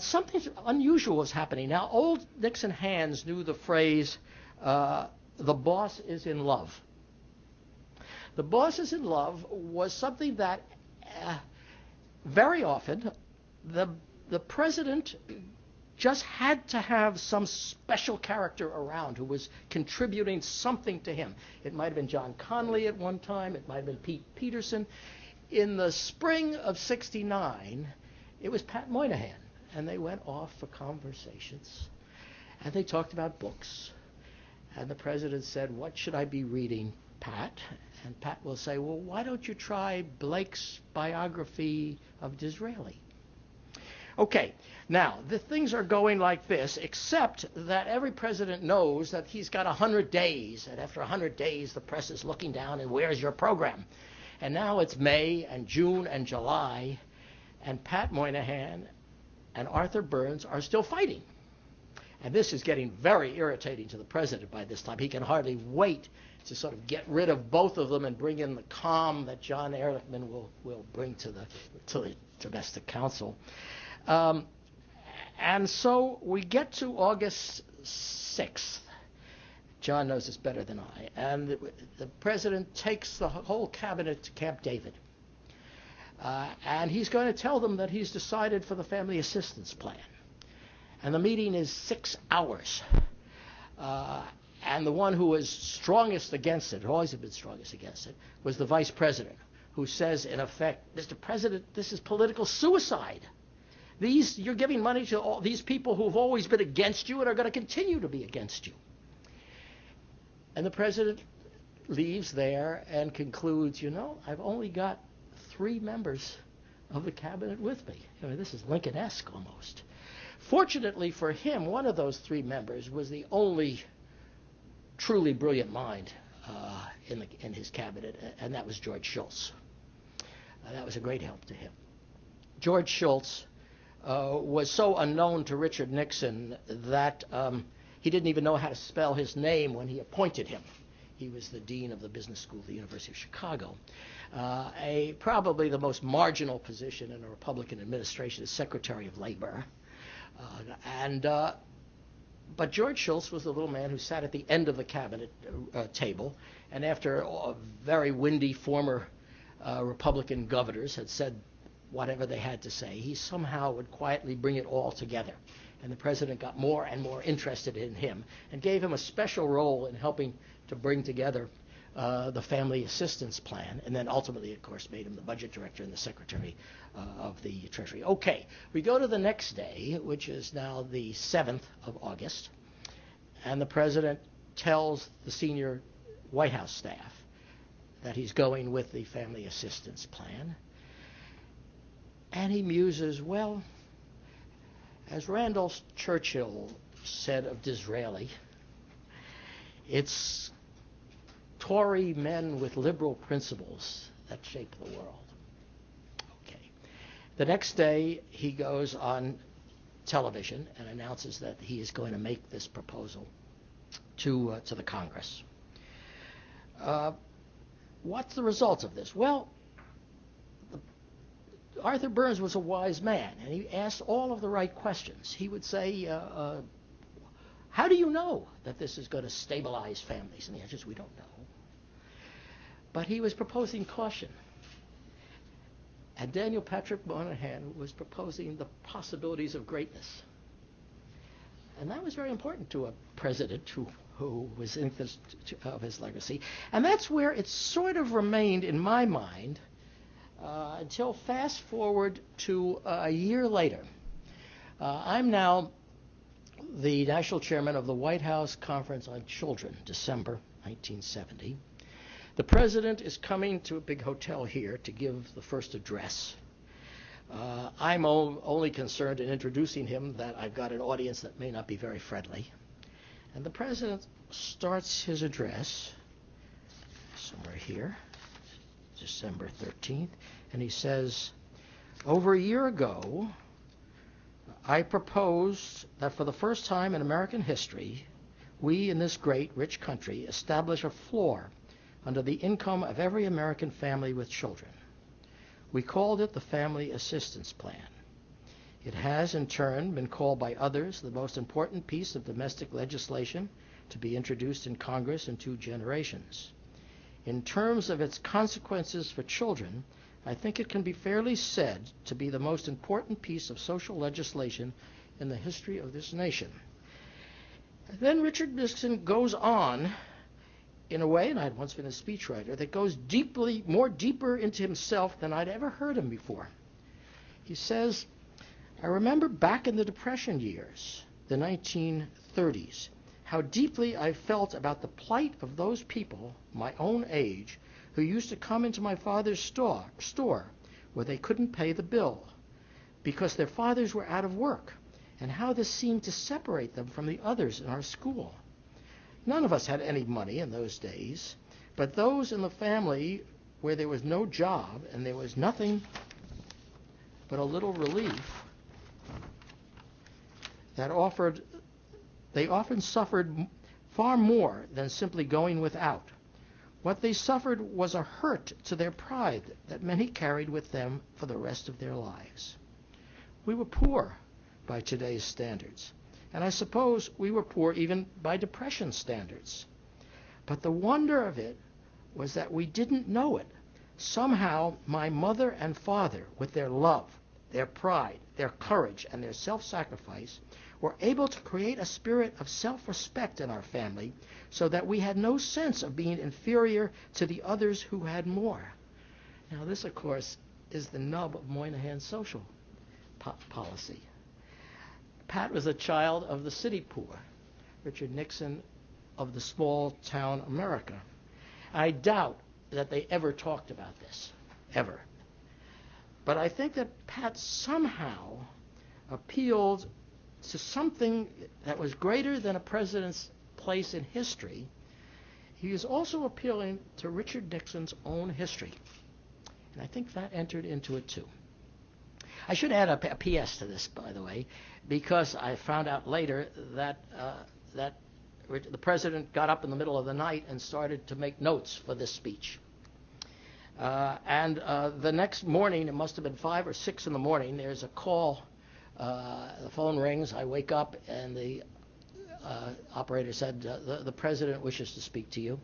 something unusual was happening. Now, old Nixon hands knew the phrase, the boss is in love. The boss is in love was something that very often the president just had to have some special character around who was contributing something to him. It might have been John Connally at one time. It might have been Peterson. In the spring of '69, it was Pat Moynihan. And they went off for conversations. And they talked about books. And the president said, what should I be reading, Pat? And Pat will say, well, why don't you try Blake's biography of Disraeli? Okay, now, the things are going like this, except that every president knows that he's got 100 days, and after 100 days, the press is looking down, and where's your program? And now it's May and June and July, and Pat Moynihan and Arthur Burns are still fighting. And this is getting very irritating to the president by this time. He can hardly wait to sort of get rid of both of them and bring in the calm that John Ehrlichman will bring to the domestic council. And so we get to August 6th. John knows this better than I. And the president takes the whole cabinet to Camp David. And he's going to tell them that he's decided for the family assistance plan. And the meeting is 6 hours. And the one who was strongest against it, always had been strongest against it, was the vice president, who says, in effect, Mr. President, this is political suicide. You're giving money to all these people who've always been against you and are going to continue to be against you. And the president leaves there and concludes, I've only got 3 members of the cabinet with me. I mean, this is Lincoln-esque almost. Fortunately for him, one of those 3 members was the only truly brilliant mind in his cabinet, and that was George Shultz. That was a great help to him. George Shultz was so unknown to Richard Nixon that he didn't even know how to spell his name when he appointed him. He was the dean of the business school at the University of Chicago. Probably the most marginal position in a Republican administration is Secretary of Labor. But George Shultz was the little man who sat at the end of the cabinet table, and after very windy former Republican governors had said whatever they had to say, he somehow would quietly bring it all together. And the president got more and more interested in him and gave him a special role in helping to bring together the family assistance plan, and then ultimately, of course, made him the budget director and the secretary of the Treasury. Okay, we go to the next day, which is now the 7th of August, and the president tells the senior White House staff that he's going with the family assistance plan. And he muses, well, as Randolph Churchill said of Disraeli, it's Tory men with liberal principles that shape the world. Okay. The next day, he goes on television and announces that he is going to make this proposal to the Congress. What's the result of this? Well, Arthur Burns was a wise man, and he asked all of the right questions. He would say, how do you know that this is going to stabilize families? And the answer is, we don't know. But he was proposing caution. And Daniel Patrick Moynihan was proposing the possibilities of greatness. And that was very important to a president who was in this of his legacy. And that's where it sort of remained in my mind until fast forward to a year later. I'm now the national chairman of the White House Conference on Children, December 1970. The president is coming to a big hotel here to give the first address. I'm only concerned in introducing him that I've got an audience that may not be very friendly. And the president starts his address somewhere here, December 13th, and he says, over a year ago, I proposed that for the first time in American history, we in this great, rich country establish a floor under the income of every American family with children. We called it the Family Assistance Plan. It has, in turn, been called by others the most important piece of domestic legislation to be introduced in Congress in 2 generations. In terms of its consequences for children, I think it can be fairly said to be the most important piece of social legislation in the history of this nation. And then Richard Nixon goes on in a way, and I'd once been a speechwriter, that goes deeper into himself than I'd ever heard him before. He says, I remember back in the Depression years, the 1930s, how deeply I felt about the plight of those people, my own age, who used to come into my father's store where they couldn't pay the bill because their fathers were out of work, and how this seemed to separate them from the others in our school. None of us had any money in those days, but those in the family where there was no job and there was nothing but a little relief that they often suffered far more than simply going without. What they suffered was a hurt to their pride that many carried with them for the rest of their lives. We were poor by today's standards, and I suppose we were poor even by Depression standards. But the wonder of it was that we didn't know it. Somehow my mother and father, with their love, their pride, their courage, and their self-sacrifice, were able to create a spirit of self-respect in our family so that we had no sense of being inferior to the others who had more. Now this, of course, is the nub of Moynihan's social policy. Pat was a child of the city poor, Richard Nixon of the small town America. I doubt that they ever talked about this, ever. But I think that Pat somehow appealed to something that was greater than a president's place in history. He is also appealing to Richard Nixon's own history. And I think that entered into it too. I should add a PS to this, by the way, because I found out later that the president got up in the middle of the night and started to make notes for this speech. And the next morning, it must have been 5 or 6 in the morning, there's a call. The phone rings, I wake up, and the operator said, the president wishes to speak to you.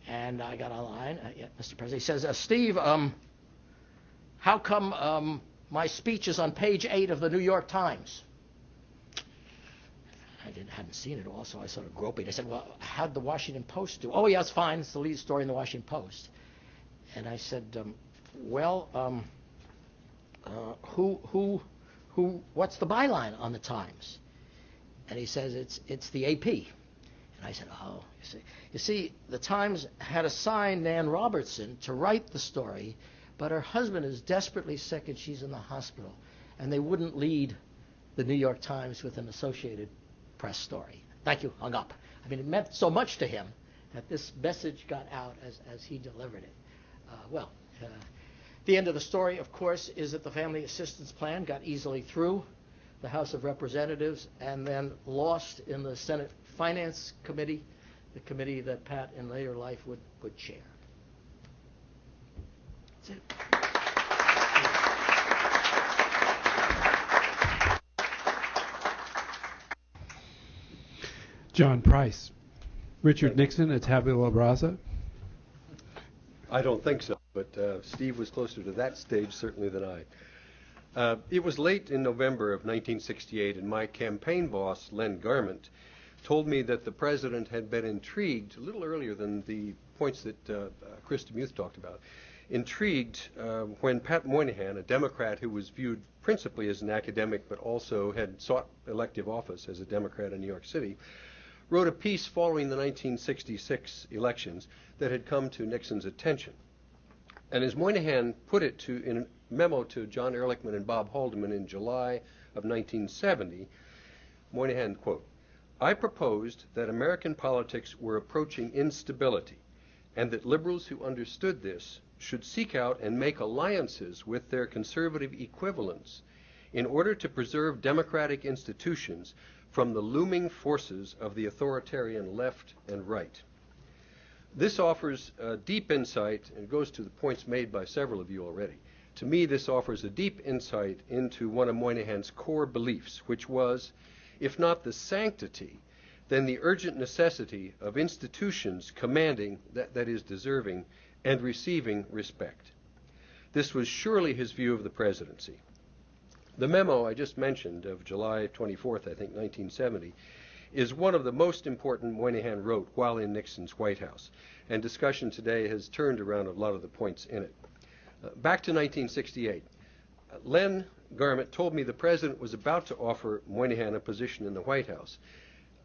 And I got online. Yeah, Mr. President. He says, Steve, how come my speech is on page 8 of the New York Times? I hadn't seen it all, so I sort of groped it. I said, well, how'd the Washington Post do? Oh, yeah, it's fine. It's the lead story in the Washington Post. And I said, what's the byline on the Times? And he says, it's the AP. And I said, oh, you see, the Times had assigned Nan Robertson to write the story, but her husband is desperately sick and she's in the hospital. And they wouldn't lead the New York Times with an Associated Press story. Thank you, hung up. I mean, it meant so much to him that this message got out as he delivered it. The end of the story, of course, is that the Family Assistance Plan got easily through the House of Representatives and then lost in the Senate Finance Committee, the committee that Pat in later life would chair. That's it. John Price. Richard Nixon, a tabula rasa? I don't think so, but Steve was closer to that stage certainly than I. It was late in November of 1968, and my campaign boss, Len Garment, told me that the president had been intrigued, a little earlier than the points that Chris DeMuth talked about, intrigued when Pat Moynihan, a Democrat who was viewed principally as an academic but also had sought elective office as a Democrat in New York City, wrote a piece following the 1966 elections that had come to Nixon's attention. And as Moynihan put it in a memo to John Ehrlichman and Bob Haldeman in July of 1970, Moynihan, quote, "I proposed that American politics were approaching instability, and that liberals who understood this should seek out and make alliances with their conservative equivalents in order to preserve democratic institutions from the looming forces of the authoritarian left and right." This offers a deep insight, and it goes to the points made by several of you already. To me, this offers a deep insight into one of Moynihan's core beliefs, which was, if not the sanctity, then the urgent necessity of institutions commanding, that is, deserving, and receiving respect. This was surely his view of the presidency. The memo I just mentioned of July 24th, I think, 1970, is one of the most important Moynihan wrote while in Nixon's White House, and discussion today has turned around a lot of the points in it. Back to 1968. Len Garment told me the president was about to offer Moynihan a position in the White House.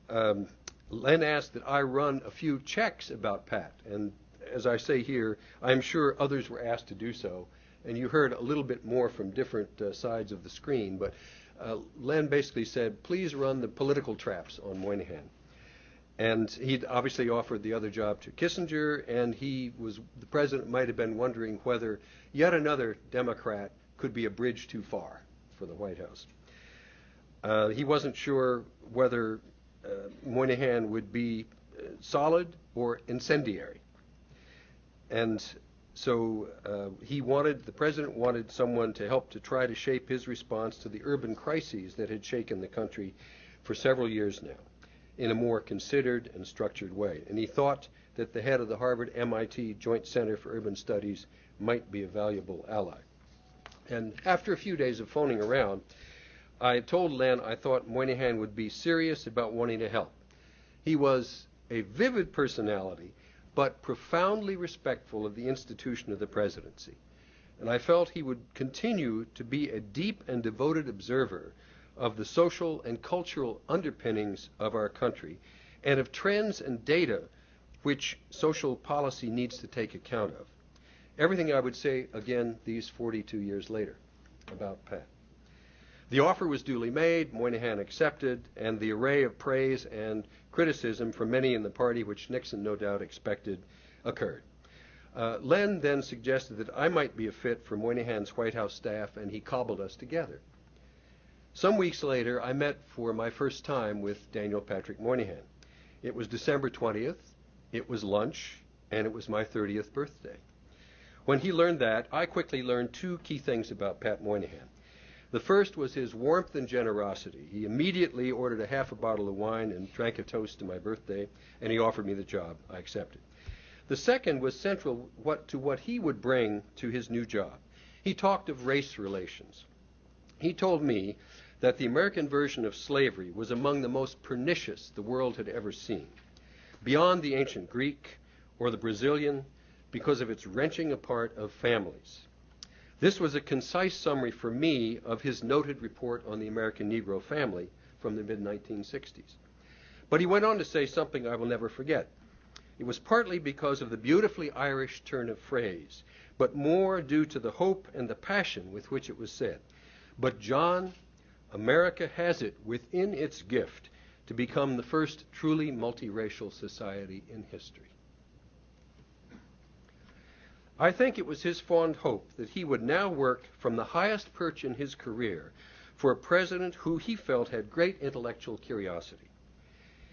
Len asked that I run a few checks about Pat, and as I say here, I'm sure others were asked to do so, and you heard a little bit more from different sides of the screen, but Len basically said, please run the political traps on Moynihan. And he'd obviously offered the other job to Kissinger, and the president might have been wondering whether yet another Democrat could be a bridge too far for the White House. He wasn't sure whether Moynihan would be solid or incendiary. And so the president wanted someone to help to try to shape his response to the urban crises that had shaken the country for several years now in a more considered and structured way. And he thought that the head of the Harvard-MIT Joint Center for Urban Studies might be a valuable ally. And after a few days of phoning around, I told Len I thought Moynihan would be serious about wanting to help. He was a vivid personality, but profoundly respectful of the institution of the presidency. And I felt he would continue to be a deep and devoted observer of the social and cultural underpinnings of our country and of trends and data which social policy needs to take account of. Everything I would say again these 42 years later about Pat. The offer was duly made, Moynihan accepted, and the array of praise and criticism from many in the party, which Nixon no doubt expected, occurred. Len then suggested that I might be a fit for Moynihan's White House staff, and he cobbled us together. Some weeks later, I met for my first time with Daniel Patrick Moynihan. It was December 20th, it was lunch, and it was my 30th birthday. When he learned that, I quickly learned two key things about Pat Moynihan. The first was his warmth and generosity. He immediately ordered a half a bottle of wine and drank a toast to my birthday, and he offered me the job. I accepted. The second was central to what he would bring to his new job. He talked of race relations. He told me that the American version of slavery was among the most pernicious the world had ever seen, beyond the ancient Greek or the Brazilian, because of its wrenching apart of families. This was a concise summary for me of his noted report on the American Negro family from the mid-1960s. But he went on to say something I will never forget. It was partly because of the beautifully Irish turn of phrase, but more due to the hope and the passion with which it was said. But John, America has it within its gift to become the first truly multiracial society in history. I think it was his fond hope that he would now work from the highest perch in his career for a president who he felt had great intellectual curiosity.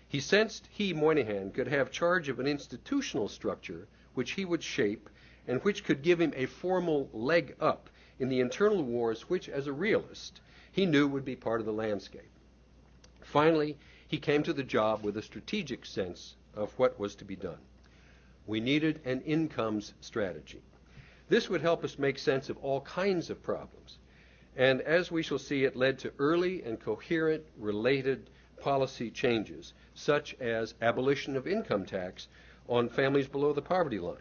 He sensed Moynihan, could have charge of an institutional structure which he would shape and which could give him a formal leg up in the internal wars which, as a realist, he knew would be part of the landscape. Finally, he came to the job with a strategic sense of what was to be done. We needed an incomes strategy. This would help us make sense of all kinds of problems. And as we shall see, it led to early and coherent related policy changes, such as abolition of income tax on families below the poverty line,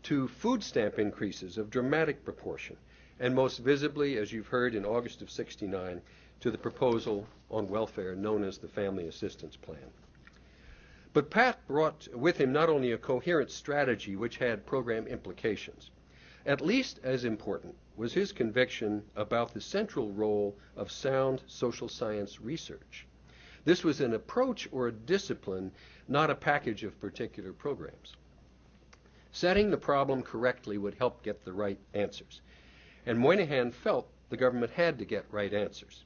to food stamp increases of dramatic proportion, and most visibly, as you've heard in August of '69, to the proposal on welfare known as the Family Assistance Plan. But Pat brought with him not only a coherent strategy which had program implications. At least as important was his conviction about the central role of sound social science research. This was an approach or a discipline, not a package of particular programs. Setting the problem correctly would help get the right answers. And Moynihan felt the government had to get right answers.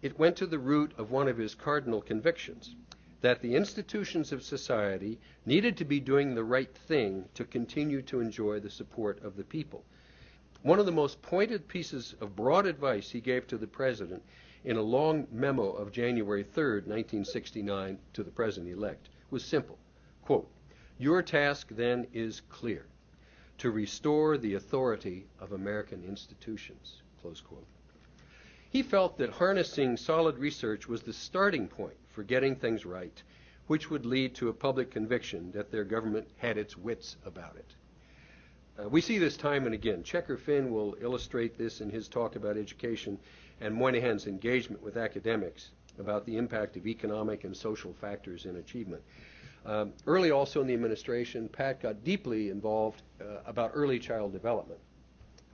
It went to the root of one of his cardinal convictions, that the institutions of society needed to be doing the right thing to continue to enjoy the support of the people. One of the most pointed pieces of broad advice he gave to the president in a long memo of January 3rd, 1969, to the president-elect was simple. Quote, "Your task then is clear, to restore the authority of American institutions." Close quote. He felt that harnessing solid research was the starting point for getting things right, which would lead to a public conviction that their government had its wits about it. We see this time and again. Checker Finn will illustrate this in his talk about education and Moynihan's engagement with academics about the impact of economic and social factors in achievement. Early also in the administration, Pat got deeply involved about early child development.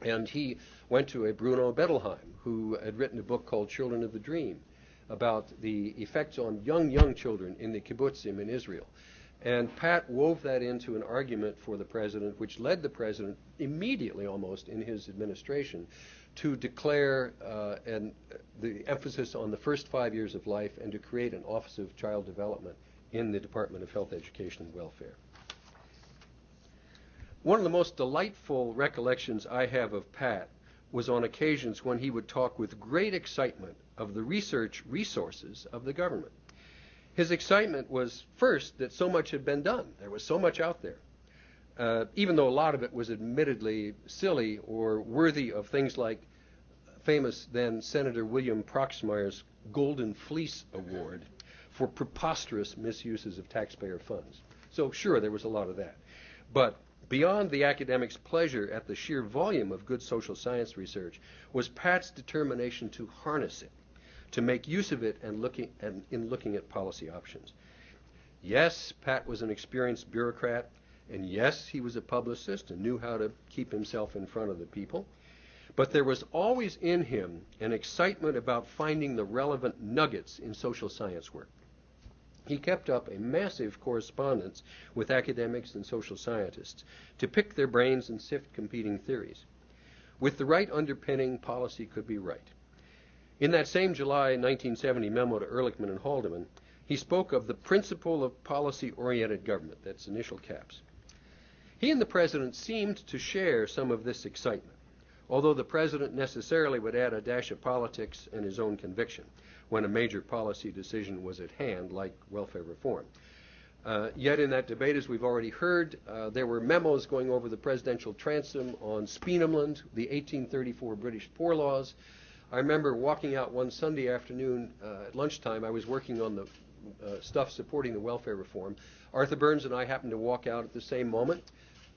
And he went to a Bruno Bettelheim, who had written a book called Children of the Dream, about the effects on young children in the kibbutzim in Israel. And Pat wove that into an argument for the president, which led the president immediately almost in his administration to declare the emphasis on the first 5 years of life and to create an Office of Child Development in the Department of Health, Education, and Welfare. One of the most delightful recollections I have of Pat was on occasions when he would talk with great excitement of the research resources of the government. His excitement was, first, that so much had been done. There was so much out there, even though a lot of it was admittedly silly or worthy of things like famous then Senator William Proxmire's Golden Fleece Award for preposterous misuses of taxpayer funds. So sure, there was a lot of that. But beyond the academic's pleasure at the sheer volume of good social science research was Pat's determination to harness it, to make use of it in looking at policy options. Yes, Pat was an experienced bureaucrat, and yes, he was a publicist and knew how to keep himself in front of the people. But there was always in him an excitement about finding the relevant nuggets in social science work. He kept up a massive correspondence with academics and social scientists to pick their brains and sift competing theories. With the right underpinning, policy could be right. In that same July 1970 memo to Ehrlichman and Haldeman, he spoke of the principle of policy-oriented government, that's initial caps. He and the president seemed to share some of this excitement, although the president necessarily would add a dash of politics and his own conviction when a major policy decision was at hand, like welfare reform. Yet in that debate, as we've already heard, there were memos going over the presidential transom on Speenhamland, the 1834 British Poor Laws. I remember walking out one Sunday afternoon at lunchtime. I was working on the stuff supporting the welfare reform. Arthur Burns and I happened to walk out at the same moment,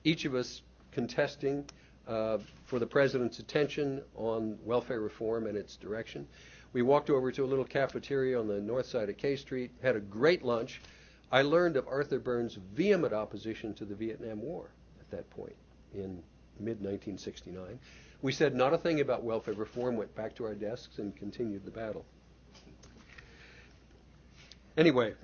each of us contesting for the president's attention on welfare reform and its direction. We walked over to a little cafeteria on the north side of K Street, had a great lunch. I learned of Arthur Burns' vehement opposition to the Vietnam War at that point in mid-1969. We said not a thing about welfare reform, went back to our desks, and continued the battle. Anyway,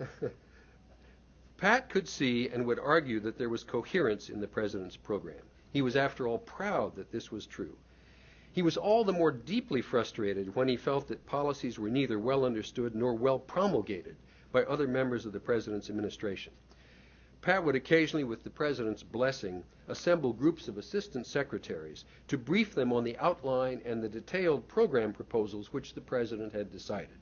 Pat could see and would argue that there was coherence in the president's program. He was, after all, proud that this was true. He was all the more deeply frustrated when he felt that policies were neither well understood nor well promulgated by other members of the president's administration. Pat would occasionally, with the president's blessing, assemble groups of assistant secretaries to brief them on the outline and the detailed program proposals which the president had decided.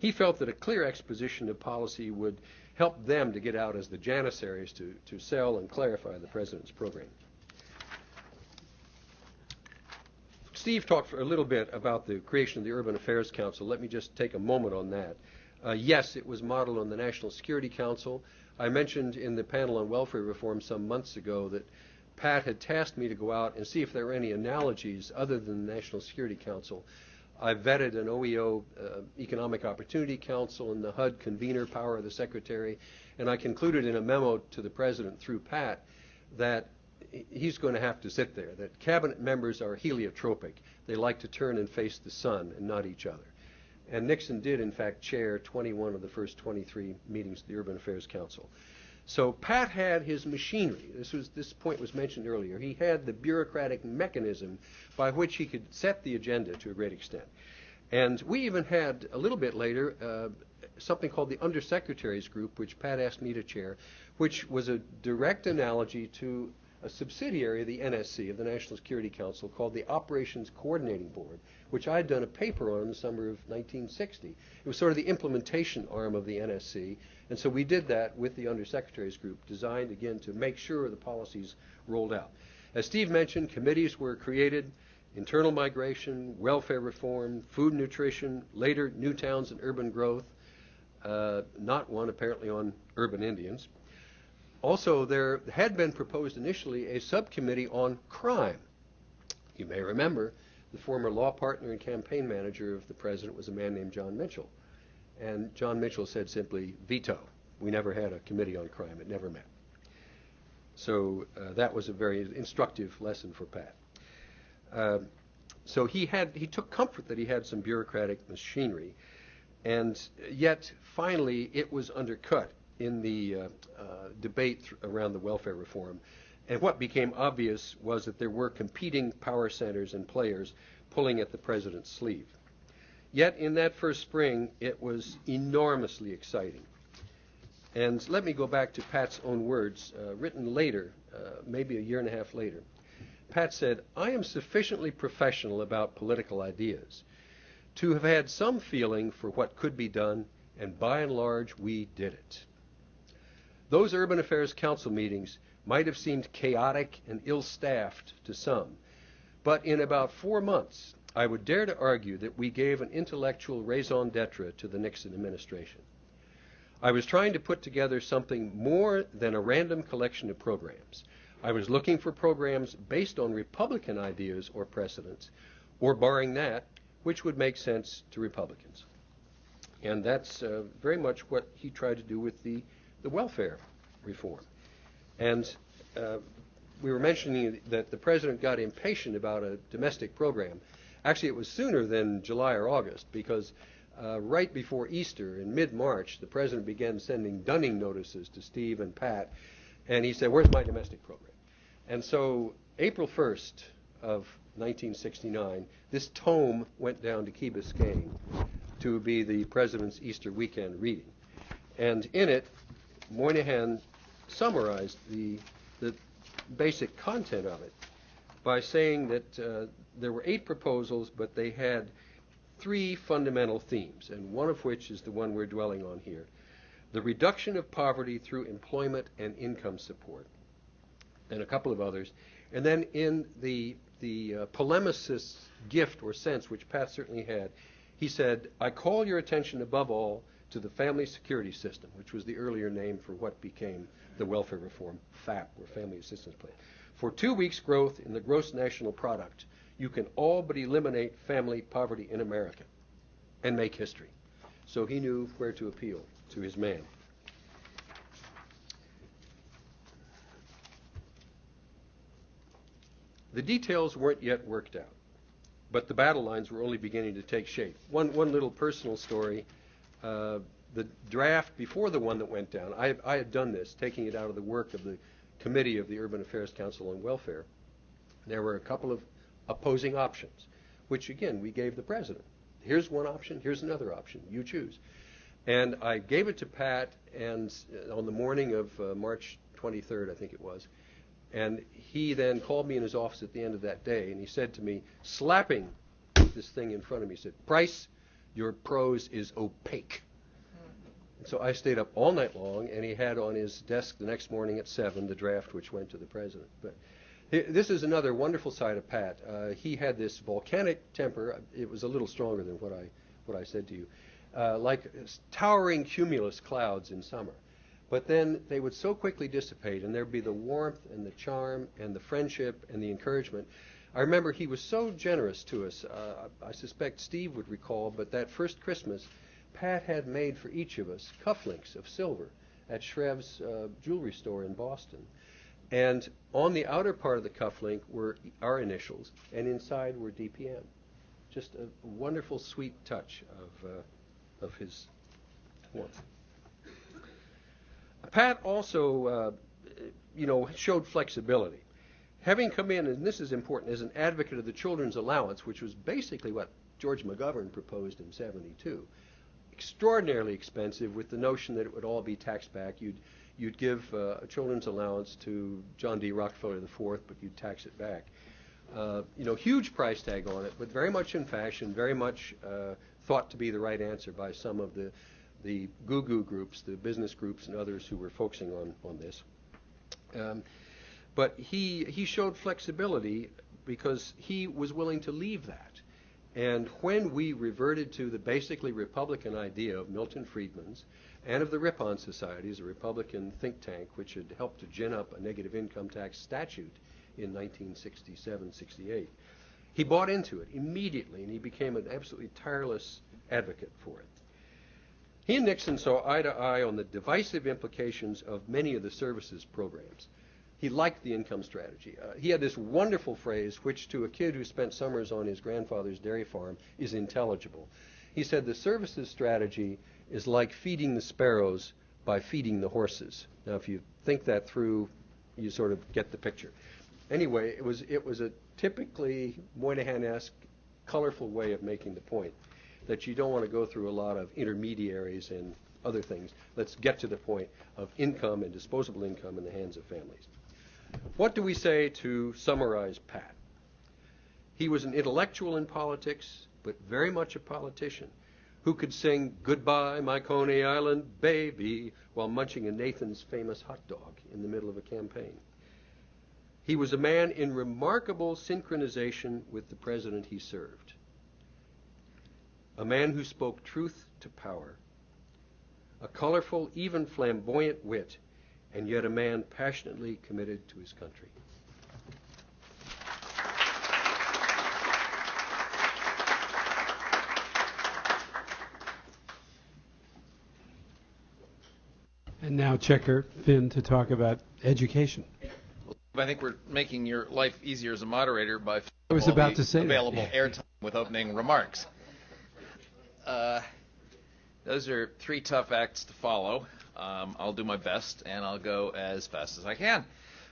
He felt that a clear exposition of policy would help them to get out as the janissaries to sell and clarify the president's program. Steve talked for a little bit about the creation of the Urban Affairs Council. Let me just take a moment on that. Yes, it was modeled on the National Security Council. I mentioned in the panel on welfare reform some months ago that Pat had tasked me to go out and see if there were any analogies other than the National Security Council. I vetted an OEO Economic Opportunity Council and the HUD convener power of the secretary, And I concluded in a memo to the President through Pat that he's going to have to sit there, that cabinet members are heliotropic. They like to turn and face the sun and not each other. And Nixon did, in fact, chair 21 of the first 23 meetings of the Urban Affairs Council. So Pat had his machinery. This point was mentioned earlier. He had the bureaucratic mechanism by which he could set the agenda to a great extent. And we even had, a little bit later, something called the Undersecretaries Group, which Pat asked me to chair, which was a direct analogy to a subsidiary of the NSC, of the National Security Council, called the Operations Coordinating Board, which I had done a paper on in the summer of 1960. It was sort of the implementation arm of the NSC, and so we did that with the Undersecretaries Group, designed, again, to make sure the policies rolled out. As Steve mentioned, committees were created: internal migration, welfare reform, food and nutrition, later new towns and urban growth, not one apparently on urban Indians. Also, there had been proposed initially a subcommittee on crime. You may remember the former law partner and campaign manager of the president was a man named John Mitchell. And John Mitchell said simply, veto. We never had a committee on crime. It never met. So that was a very instructive lesson for Pat. So he took comfort that he had some bureaucratic machinery, and yet finally it was undercut in the debate around the welfare reform. And what became obvious was that there were competing power centers and players pulling at the president's sleeve. Yet in that first spring, it was enormously exciting. And let me go back to Pat's own words, written later, maybe a year and a half later. Pat said, "I am sufficiently professional about political ideas to have had some feeling for what could be done, and by and large, we did it." Those Urban Affairs Council meetings might have seemed chaotic and ill-staffed to some, but in about 4 months, I would dare to argue that we gave an intellectual raison d'etre to the Nixon administration. I was trying to put together something more than a random collection of programs. I was looking for programs based on Republican ideas or precedents, or barring that, which would make sense to Republicans. And that's very much what he tried to do with the welfare reform. And we were mentioning that the president got impatient about a domestic program. Actually, it was sooner than July or August, because right before Easter, in mid-March, the president began sending dunning notices to Steve and Pat, and he said, "Where's my domestic program?" And so April 1st of 1969, this tome went down to Key Biscayne to be the president's Easter weekend reading. And in it, Moynihan summarized the basic content of it by saying that there were 8 proposals, but they had 3 fundamental themes, and one of which is the one we're dwelling on here: the reduction of poverty through employment and income support, and a couple of others. And then in the polemicist's gift or sense, which Pat certainly had, he said, "I call your attention above all to the family security system," which was the earlier name for what became the welfare reform, FAP, or Family Assistance Plan. "For 2 weeks' growth in the gross national product, you can all but eliminate family poverty in America and make history." So he knew where to appeal to his man. The details weren't yet worked out, but the battle lines were only beginning to take shape. One little personal story. The draft before the one that went down, I had done this, taking it out of the work of the committee of the Urban Affairs Council on Welfare. There were a couple of opposing options, which again we gave the president. Here's one option, here's another option, you choose. And I gave it to Pat, and on the morning of March 23rd, I think it was, and he then called me in his office at the end of that day, and he said to me, slapping this thing in front of me, he said, "Price, your prose is opaque." And so I stayed up all night long, and he had on his desk the next morning at 7 the draft which went to the president. But this is another wonderful side of Pat. He had this volcanic temper. It was a little stronger than what I said to you, like towering cumulus clouds in summer. But then they would so quickly dissipate, and there'd be the warmth and the charm and the friendship and the encouragement. I remember he was so generous to us. I suspect Steve would recall, but that first Christmas, Pat had made for each of us cufflinks of silver at Shrev's jewelry store in Boston. And on the outer part of the cufflink were our initials, and inside were DPM. Just a wonderful, sweet touch of his warmth. Pat also, showed flexibility. Having come in, and this is important, as an advocate of the Children's Allowance, which was basically what George McGovern proposed in '72, extraordinarily expensive, with the notion that it would all be taxed back. You'd give a children's allowance to John D. Rockefeller IV, but you'd tax it back. Huge price tag on it, but very much in fashion, very much thought to be the right answer by some of the goo-goo groups, the business groups and others who were focusing on this. But he showed flexibility because he was willing to leave that. And when we reverted to the basically Republican idea of Milton Friedman's and of the Ripon Societies, a Republican think tank which had helped to gin up a negative income tax statute in 1967-68, he bought into it immediately, and he became an absolutely tireless advocate for it. He and Nixon saw eye to eye on the divisive implications of many of the services programs. He liked the income strategy. He had this wonderful phrase, which to a kid who spent summers on his grandfather's dairy farm is intelligible. He said, the services strategy is like feeding the sparrows by feeding the horses. Now, if you think that through, you sort of get the picture. Anyway, it was a typically Moynihan-esque, colorful way of making the point that you don't want to go through a lot of intermediaries and other things. Let's get to the point of income and disposable income in the hands of families. What do we say to summarize Pat? He was an intellectual in politics, but very much a politician, who could sing "Goodbye, My Coney Island Baby" while munching a Nathan's famous hot dog in the middle of a campaign. He was a man in remarkable synchronization with the president he served. A man who spoke truth to power. A colorful, even flamboyant wit, and yet a man passionately committed to his country. And now Checker Finn to talk about education. I think we're making your life easier as a moderator by I was about to say available airtime with opening remarks. Those are three tough acts to follow. I'll do my best, and I'll go as fast as I can.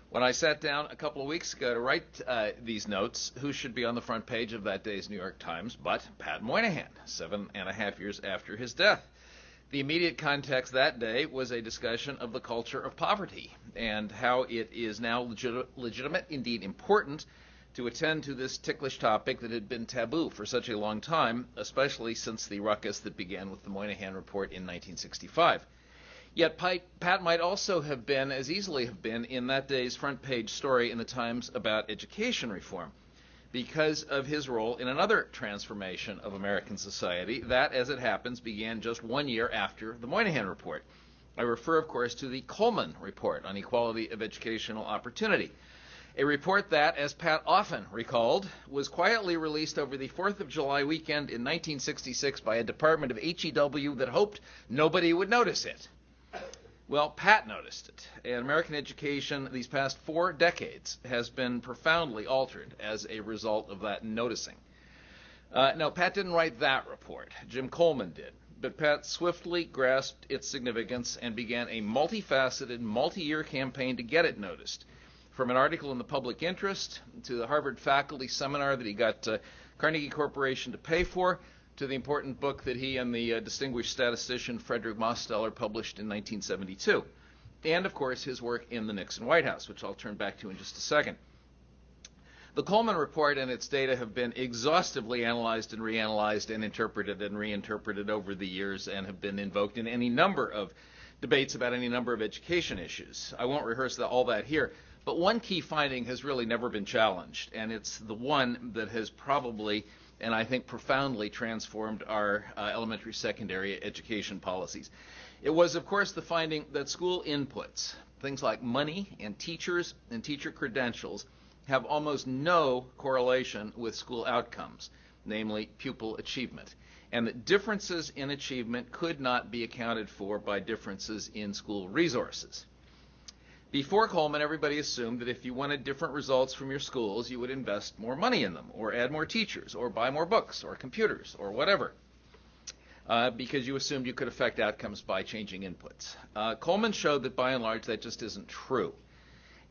When I sat down a couple of weeks ago to write these notes, who should be on the front page of that day's New York Times but Pat Moynihan, 7.5 years after his death. The immediate context that day was a discussion of the culture of poverty and how it is now legitimate, indeed important, to attend to this ticklish topic that had been taboo for such a long time, especially since the ruckus that began with the Moynihan Report in 1965. Yet Pat might also have been, as easily have been, in that day's front page story in the Times about education reform, because of his role in another transformation of American society that, as it happens, began just 1 year after the Moynihan Report. I refer, of course, to the Coleman Report on Equality of Educational Opportunity, a report that, as Pat often recalled, was quietly released over the 4th of July weekend in 1966 by a department of HEW that hoped nobody would notice it. Well, Pat noticed it, and American education these past 4 decades has been profoundly altered as a result of that noticing. No, Pat didn't write that report. Jim Coleman did. But Pat swiftly grasped its significance and began a multifaceted, multi-year campaign to get it noticed. From an article in the Public Interest to the Harvard faculty seminar that he got Carnegie Corporation to pay for, to the important book that he and the distinguished statistician Frederick Mosteller published in 1972. And, of course, his work in the Nixon White House, which I'll turn back to in just a second. The Coleman Report and its data have been exhaustively analyzed and reanalyzed and interpreted and reinterpreted over the years and have been invoked in any number of debates about any number of education issues. I won't rehearse all that here, but one key finding has really never been challenged, and it's the one that has probably and I think profoundly transformed our elementary secondary education policies. It was, of course, the finding that school inputs, things like money and teachers and teacher credentials, have almost no correlation with school outcomes. namely pupil achievement, and that differences in achievement could not be accounted for by differences in school resources. Before Coleman, everybody assumed that if you wanted different results from your schools, you would invest more money in them, or add more teachers, or buy more books, or computers, or whatever, because you assumed you could affect outcomes by changing inputs. Coleman showed that by and large that just isn't true.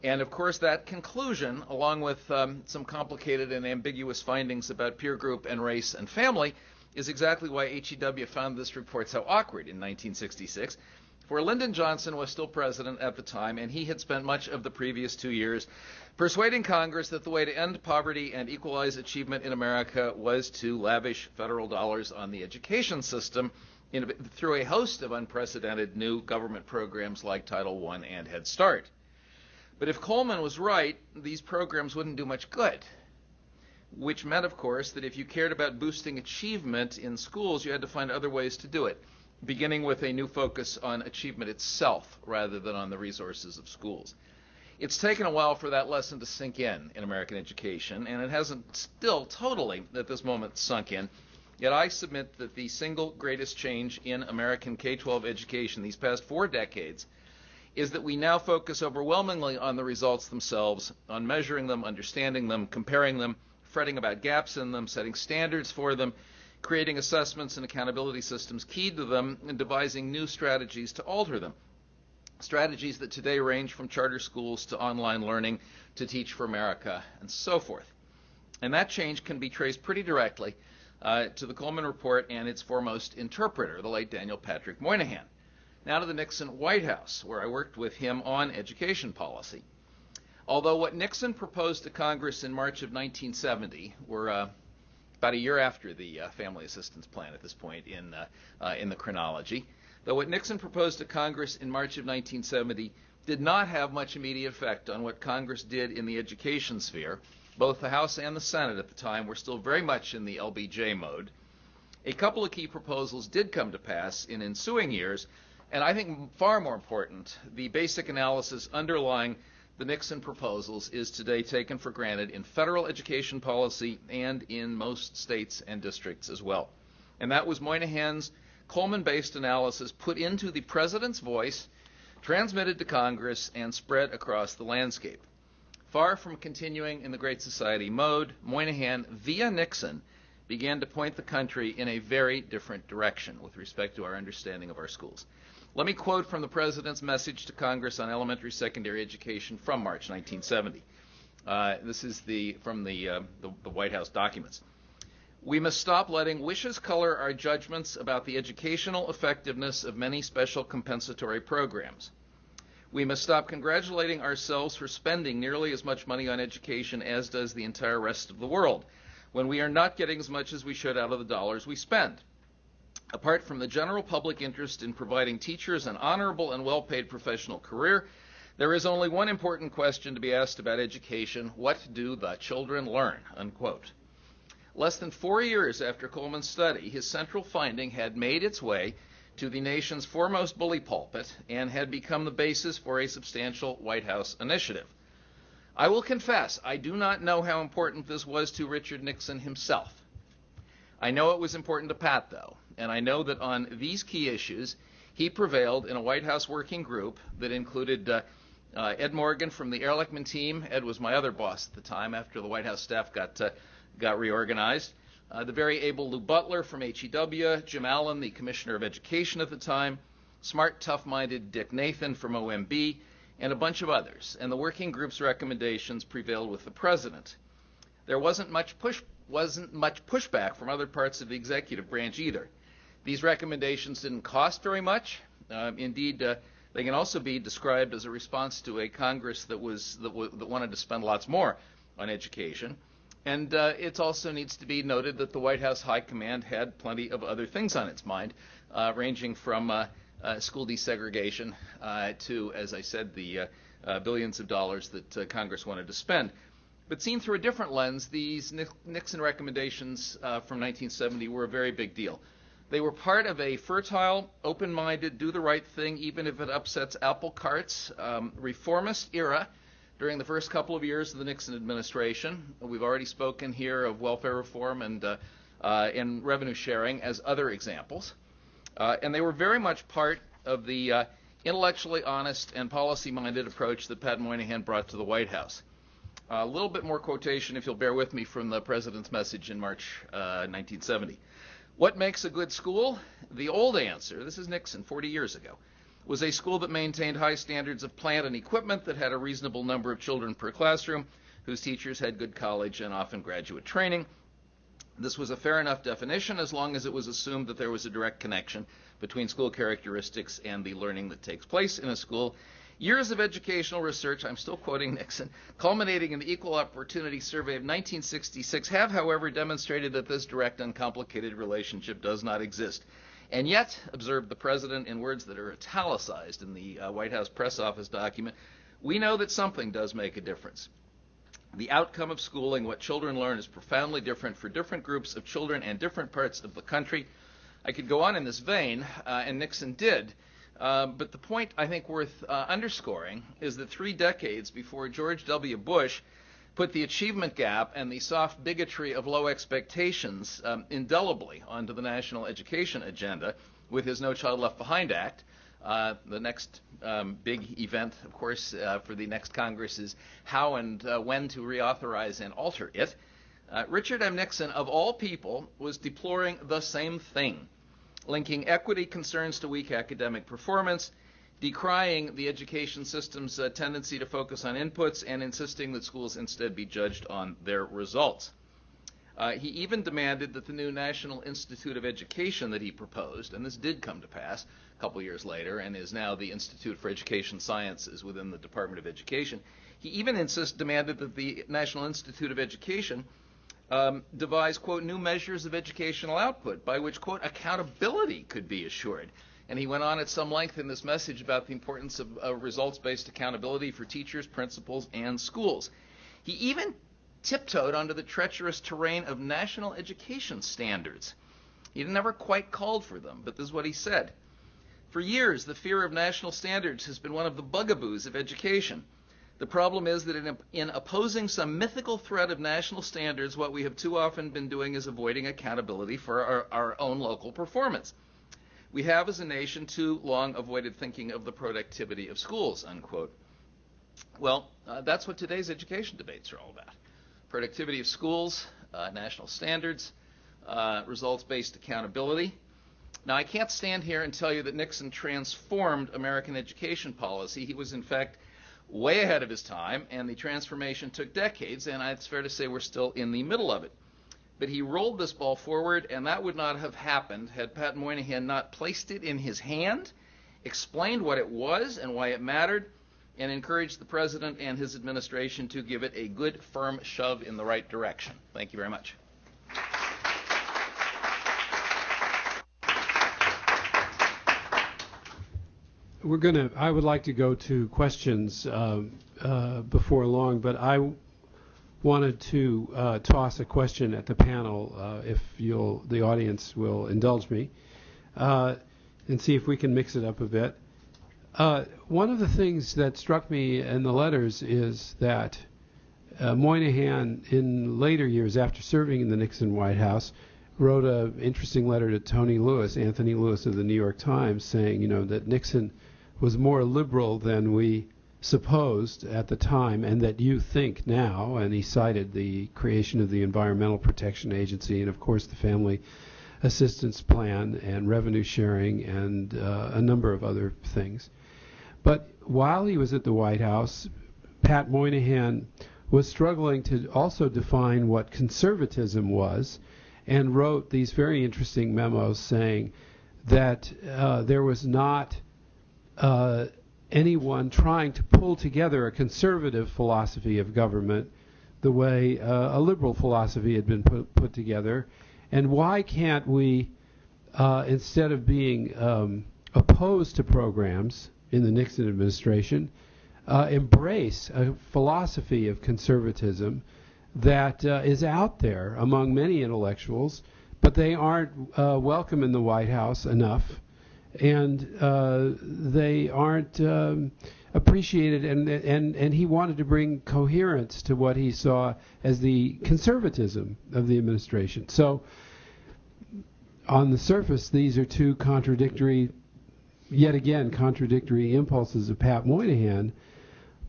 And of course that conclusion, along with some complicated and ambiguous findings about peer group and race and family, is exactly why HEW found this report so awkward in 1966, for Lyndon Johnson was still president at the time, and he had spent much of the previous 2 years persuading Congress that the way to end poverty and equalize achievement in America was to lavish federal dollars on the education system through a host of unprecedented new government programs like Title I and Head Start. But if Coleman was right, these programs wouldn't do much good, which meant, of course, that if you cared about boosting achievement in schools, you had to find other ways to do it, beginning with a new focus on achievement itself rather than on the resources of schools. It's taken a while for that lesson to sink in American education, and it hasn't still totally at this moment sunk in. Yet I submit that the single greatest change in American K-12 education these past 4 decades is that we now focus overwhelmingly on the results themselves, on measuring them, understanding them, comparing them, fretting about gaps in them, setting standards for them, creating assessments and accountability systems keyed to them, and devising new strategies to alter them. Strategies that today range from charter schools to online learning to Teach for America and so forth. And that change can be traced pretty directly to the Coleman Report and its foremost interpreter, the late Daniel Patrick Moynihan. Now to the Nixon White House, where I worked with him on education policy. Although what Nixon proposed to Congress in March of 1970 were about a year after the Family Assistance Plan at this point in the chronology, though what Nixon proposed to Congress in March of 1970 did not have much immediate effect on what Congress did in the education sphere, both the House and the Senate at the time were still very much in the LBJ mode. A couple of key proposals did come to pass in ensuing years, and I think far more important, the basic analysis underlying the Nixon proposals is today taken for granted in federal education policy and in most states and districts as well. And that was Moynihan's Coleman-based analysis put into the president's voice, transmitted to Congress, and spread across the landscape. Far from continuing in the Great Society mode, Moynihan, via Nixon, began to point the country in a very different direction with respect to our understanding of our schools. Let me quote from the President's message to Congress on elementary secondary education from March 1970. This is from the White House documents. We must stop letting wishes color our judgments about the educational effectiveness of many special compensatory programs. We must stop congratulating ourselves for spending nearly as much money on education as does the entire rest of the world, when we are not getting as much as we should out of the dollars we spend. Apart from the general public interest in providing teachers an honorable and well-paid professional career, there is only one important question to be asked about education: what do the children learn? Unquote. Less than 4 years after Coleman's study, his central finding had made its way to the nation's foremost bully pulpit and had become the basis for a substantial White House initiative. I will confess, I do not know how important this was to Richard Nixon himself. I know it was important to Pat, though, and I know that on these key issues, he prevailed in a White House working group that included Ed Morgan from the Ehrlichman team. Ed was my other boss at the time after the White House staff got reorganized. The very able Lou Butler from HEW, Jim Allen, the Commissioner of Education at the time, smart, tough-minded Dick Nathan from OMB, and a bunch of others. And the working group's recommendations prevailed with the President. There wasn't much pushback from other parts of the executive branch either. These recommendations didn't cost very much. Indeed, they can also be described as a response to a Congress that wanted to spend lots more on education. And it also needs to be noted that the White House High Command had plenty of other things on its mind, ranging from school desegregation to, as I said, the billions of dollars that Congress wanted to spend. But seen through a different lens, these Nixon recommendations from 1970 were a very big deal. They were part of a fertile, open-minded, do the right thing, even if it upsets apple carts, reformist era during the first couple of years of the Nixon administration. We've already spoken here of welfare reform and and revenue sharing as other examples. And they were very much part of the intellectually honest and policy-minded approach that Pat Moynihan brought to the White House. A little bit more quotation, if you'll bear with me, from the president's message in March 1970. What makes a good school? The old answer, this is Nixon 40 years ago, was a school that maintained high standards of plant and equipment, that had a reasonable number of children per classroom, whose teachers had good college and often graduate training. This was a fair enough definition as long as it was assumed that there was a direct connection between school characteristics and the learning that takes place in a school. Years of educational research, I'm still quoting Nixon, culminating in the Equal Opportunity Survey of 1966 have, however, demonstrated that this direct, uncomplicated relationship does not exist. And yet, observed the president in words that are italicized in the White House press office document, we know that something does make a difference. The outcome of schooling, what children learn, is profoundly different for different groups of children and different parts of the country. I could go on in this vein, and Nixon did. But the point I think worth underscoring is that 3 decades before George W. Bush put the achievement gap and the soft bigotry of low expectations indelibly onto the national education agenda with his No Child Left Behind Act. The next big event, of course, for the next Congress is how and when to reauthorize and alter it. Richard M. Nixon, of all people, was deploring the same thing, linking equity concerns to weak academic performance, decrying the education system's tendency to focus on inputs, and insisting that schools instead be judged on their results. He even demanded that the new National Institute of Education that he proposed, and this did come to pass a couple years later and is now the Institute for Education Sciences within the Department of Education, he even demanded that the National Institute of Education devise, quote, new measures of educational output by which, quote, accountability could be assured. And he went on at some length in this message about the importance of results-based accountability for teachers, principals, and schools. He even tiptoed onto the treacherous terrain of national education standards. He never quite called for them, but this is what he said. For years, the fear of national standards has been one of the bugaboos of education. The problem is that in opposing some mythical threat of national standards, what we have too often been doing is avoiding accountability for our own local performance. We have, as a nation, too long avoided thinking of the productivity of schools, unquote. Well, that's what today's education debates are all about. Productivity of schools, national standards, results-based accountability. Now, I can't stand here and tell you that Nixon transformed American education policy. He was, in fact, way ahead of his time, and the transformation took decades, and it's fair to say we're still in the middle of it. But he rolled this ball forward, and that would not have happened had Pat Moynihan not placed it in his hand, explained what it was and why it mattered, and encouraged the president and his administration to give it a good, firm shove in the right direction. Thank you very much. I would like to go to questions before long, but I wanted to toss a question at the panel, if the audience will indulge me, and see if we can mix it up a bit. One of the things that struck me in the letters is that Moynihan, in later years after serving in the Nixon White House, wrote an interesting letter to Anthony Lewis of the New York Times, saying, that Nixon was more liberal than we supposed at the time, and that you think now. And he cited the creation of the Environmental Protection Agency and, of course, the Family Assistance Plan and revenue sharing and a number of other things. But while he was at the White House, Pat Moynihan was struggling to also define what conservatism was, and wrote these very interesting memos saying that there was not anyone trying to pull together a conservative philosophy of government the way a liberal philosophy had been put together. And why can't we, instead of being opposed to programs in the Nixon administration, embrace a philosophy of conservatism that is out there among many intellectuals, but they aren't welcome in the White House enough, and they aren't appreciated, and he wanted to bring coherence to what he saw as the conservatism of the administration. So on the surface, these are two contradictory, yet again, contradictory impulses of Pat Moynihan.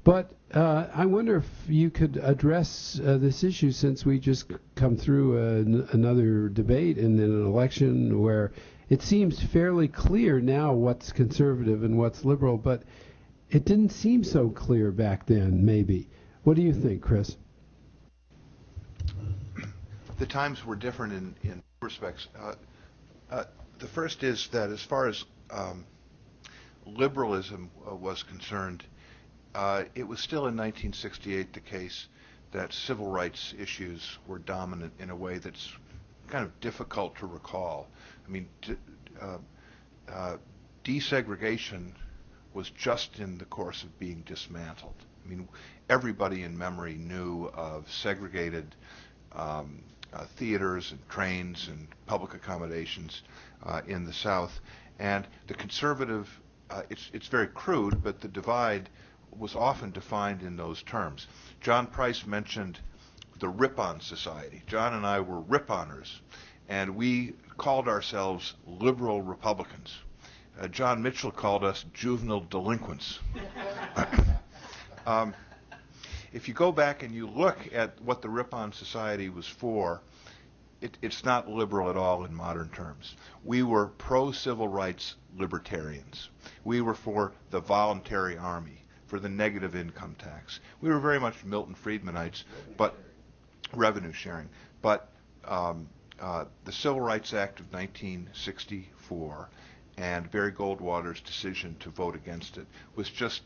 But I wonder if you could address this issue, since we just come through another debate and then an election where it seems fairly clear now what's conservative and what's liberal, but it didn't seem so clear back then, maybe. What do you think, Chris? The times were different in respects. The first is that as far as liberalism was concerned, it was still in 1968 the case that civil rights issues were dominant in a way that's kind of difficult to recall. I mean, desegregation was just in the course of being dismantled. I mean, everybody in memory knew of segregated theaters and trains and public accommodations in the South. And the conservative, it's very crude, but the divide was often defined in those terms. John Price mentioned the Rip-On Society. John and I were Rip-Oners, and we called ourselves liberal Republicans. John Mitchell called us juvenile delinquents. If you go back and you look at what the Rip-On Society was for, it's not liberal at all in modern terms. We were pro-civil rights libertarians. We were for the voluntary army, for the negative income tax. We were very much Milton Friedmanites, but revenue sharing. But the Civil Rights Act of 1964 and Barry Goldwater's decision to vote against it was just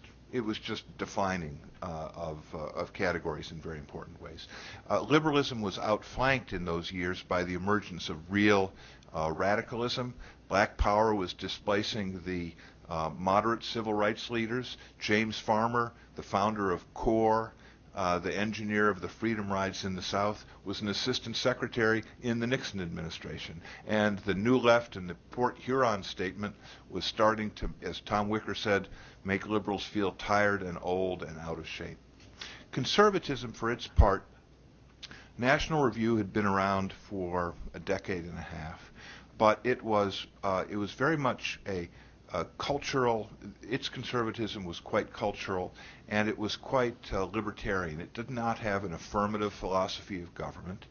defining of categories in very important ways. Liberalism was outflanked in those years by the emergence of real radicalism. Black power was displacing the moderate civil rights leaders. James Farmer, the founder of CORE, the engineer of the Freedom Rides in the South, was an assistant secretary in the Nixon administration. And the New Left and the Port Huron statement was starting to, as Tom Wicker said, make liberals feel tired and old and out of shape. Conservatism, for its part, National Review had been around for a decade and a half, but it was very much a cultural. Its conservatism was quite cultural, and it was quite libertarian. It did not have an affirmative philosophy of government.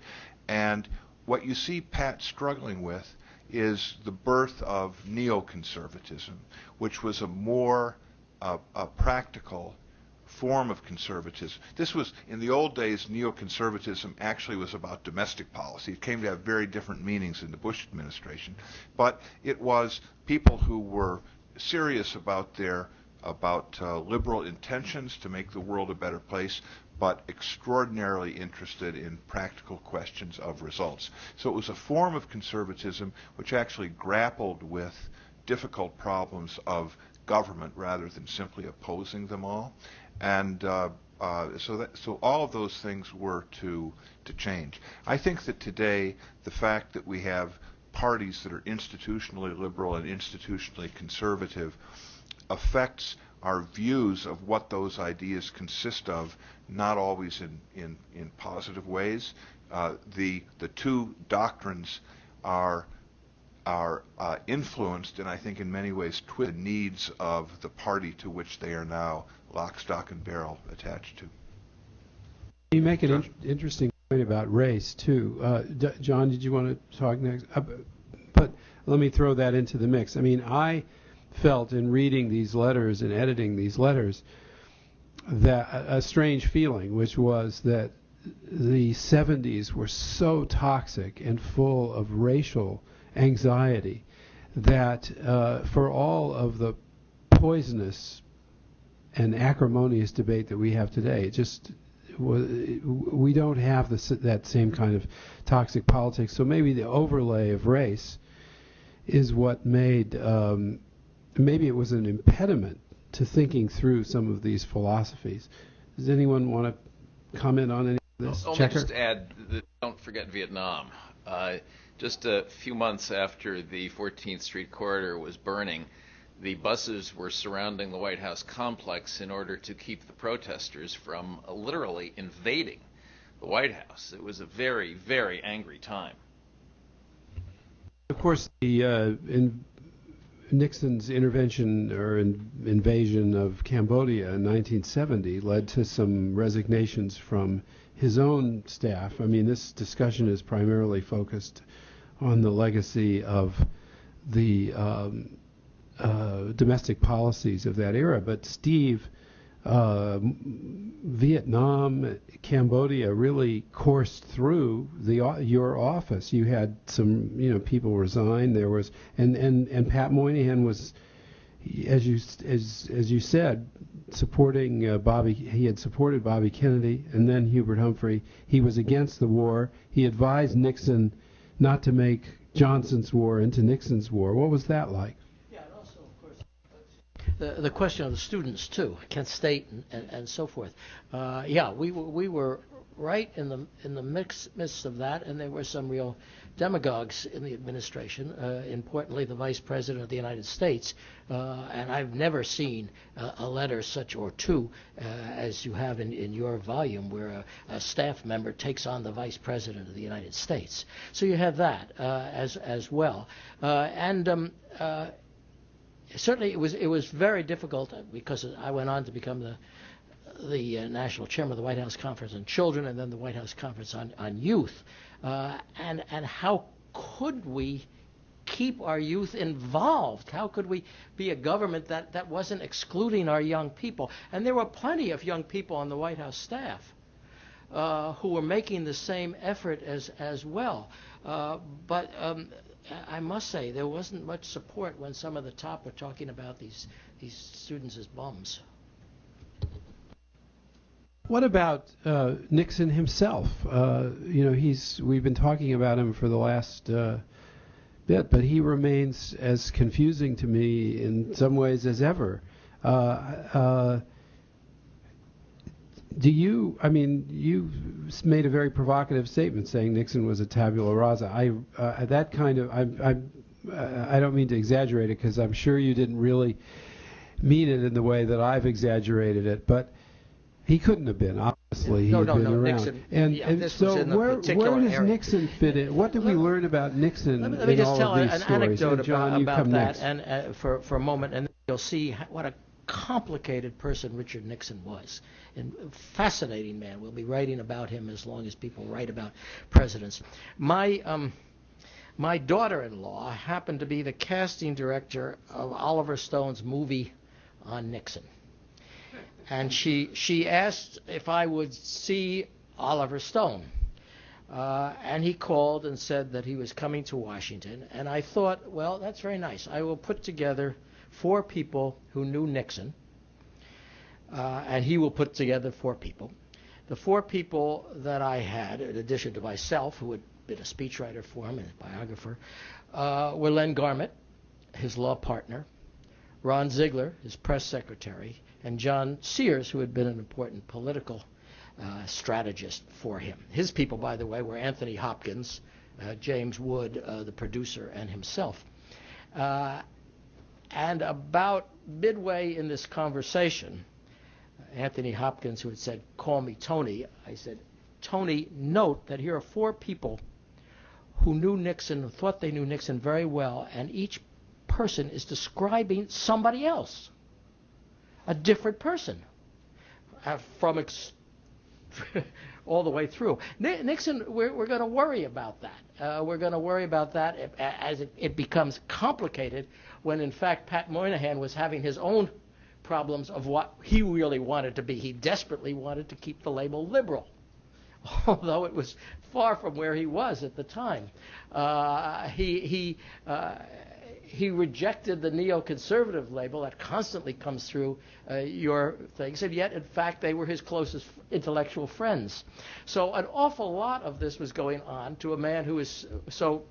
And what you see Pat struggling with is the birth of neoconservatism, which was a more practical form of conservatism. This was, in the old days, neoconservatism actually was about domestic policy. It came to have very different meanings in the Bush administration. But it was people who were serious about liberal intentions to make the world a better place, but extraordinarily interested in practical questions of results. So it was a form of conservatism which actually grappled with difficult problems of government rather than simply opposing them all. And so all of those things were to change. I think that today the fact that we have parties that are institutionally liberal and institutionally conservative affects our views of what those ideas consist of, not always in positive ways. The two doctrines are influenced, and I think in many ways twist the needs of the party to which they are now lock, stock, and barrel attached to. You make an interesting point about race, too. John, did you want to talk next? But let me throw that into the mix. I mean, I felt in reading these letters and editing these letters that a strange feeling, which was that the 70s were so toxic and full of racial anxiety that for all of the poisonous and acrimonious debate that we have today, we don't have that same kind of toxic politics. So maybe the overlay of race is what made, maybe it was an impediment to thinking through some of these philosophies. Does anyone want to comment on any of this? I'll just add that don't forget Vietnam. Just a few months after the 14th Street corridor was burning, the buses were surrounding the White House complex in order to keep the protesters from literally invading the White House. It was a very, very angry time. Of course, the Nixon's intervention or invasion of Cambodia in 1970 led to some resignations from his own staff. I mean, this discussion is primarily focused on the legacy of the domestic policies of that era. But Steve, Vietnam, Cambodia really coursed through your office. You had some, people resign. There was, and Pat Moynihan was, as you said, supporting Bobby. He had supported Bobby Kennedy and then Hubert Humphrey. He was against the war. He advised Nixon not to make Johnson's war into Nixon's war. What was that like? The question of the students too, Kent State and so forth. We were right in the midst of that, and there were some real demagogues in the administration. Importantly, the Vice President of the United States, and I've never seen a letter such or two as you have in your volume, where a staff member takes on the Vice President of the United States. So you have that as well, certainly, it was very difficult because I went on to become the national chairman of the White House Conference on Children, and then the White House Conference on Youth. And how could we keep our youth involved? How could we be a government that wasn't excluding our young people? And there were plenty of young people on the White House staff who were making the same effort as well. But I must say, there wasn't much support when some of the top were talking about these students as bums. What about Nixon himself? We've been talking about him for the last bit, but he remains as confusing to me in some ways as ever. You made a very provocative statement saying Nixon was a tabula rasa. I don't mean to exaggerate it, because I'm sure you didn't really mean it in the way that I've exaggerated it, but he couldn't have been, obviously. No, around. Nixon. So where does Nixon fit in? What did we learn about Nixon let me in just all tell of these an stories? anecdote And John, about that next. and for a moment, and you'll see what a complicated person Richard Nixon was. And fascinating man. We'll be writing about him as long as people write about presidents. My daughter-in-law happened to be the casting director of Oliver Stone's movie on Nixon. And she asked if I would see Oliver Stone. And he called and said that he was coming to Washington. And I thought, well, that's very nice. I will put together 4 people who knew Nixon. And he will put together 4 people. The 4 people that I had, in addition to myself, who had been a speechwriter for him and a biographer, were Len Garment, his law partner, Ron Ziegler, his press secretary, and John Sears, who had been an important political strategist for him. His people, by the way, were Anthony Hopkins, James Wood, the producer, and himself. And about midway in this conversation, Anthony Hopkins, who had said, "Call me Tony," I said, "Tony, note that here are 4 people who knew Nixon, who thought they knew Nixon very well, and each person is describing somebody else, a different person, from all the way through." Nixon, we're going to worry about that. We're going to worry about that as it becomes complicated, when in fact Pat Moynihan was having his own problems of what he really wanted to be. He desperately wanted to keep the label liberal, although it was far from where he was at the time. He rejected the neoconservative label that constantly comes through your things, and yet, in fact, they were his closest intellectual friends. So an awful lot of this was going on to a man who is so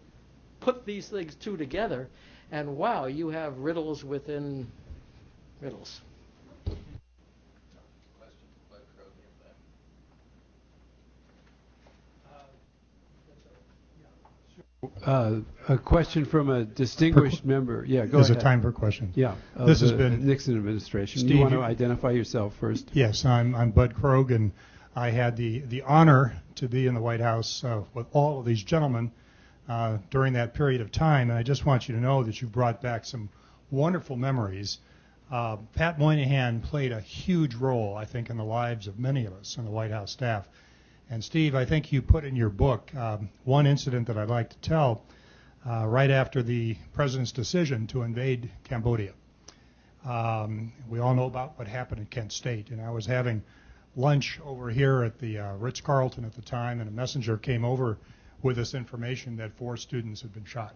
put these things two together, and wow, you have riddles within riddles. A question from a distinguished member. Yeah, go ahead. Is it time for questions? Yeah, This has the been Nixon administration. Steve, You want to identify yourself first? Yes, I'm Bud Krogh, and I had the honor to be in the White House with all of these gentlemen during that period of time, and I just want you to know that you've brought back some wonderful memories. Pat Moynihan played a huge role, I think, in the lives of many of us in the White House staff. And Steve, I think you put in your book one incident that I'd like to tell right after the president's decision to invade Cambodia. We all know about what happened in Kent State, and I was having lunch over here at the Ritz-Carlton at the time, and a messenger came over with this information that 4 students had been shot.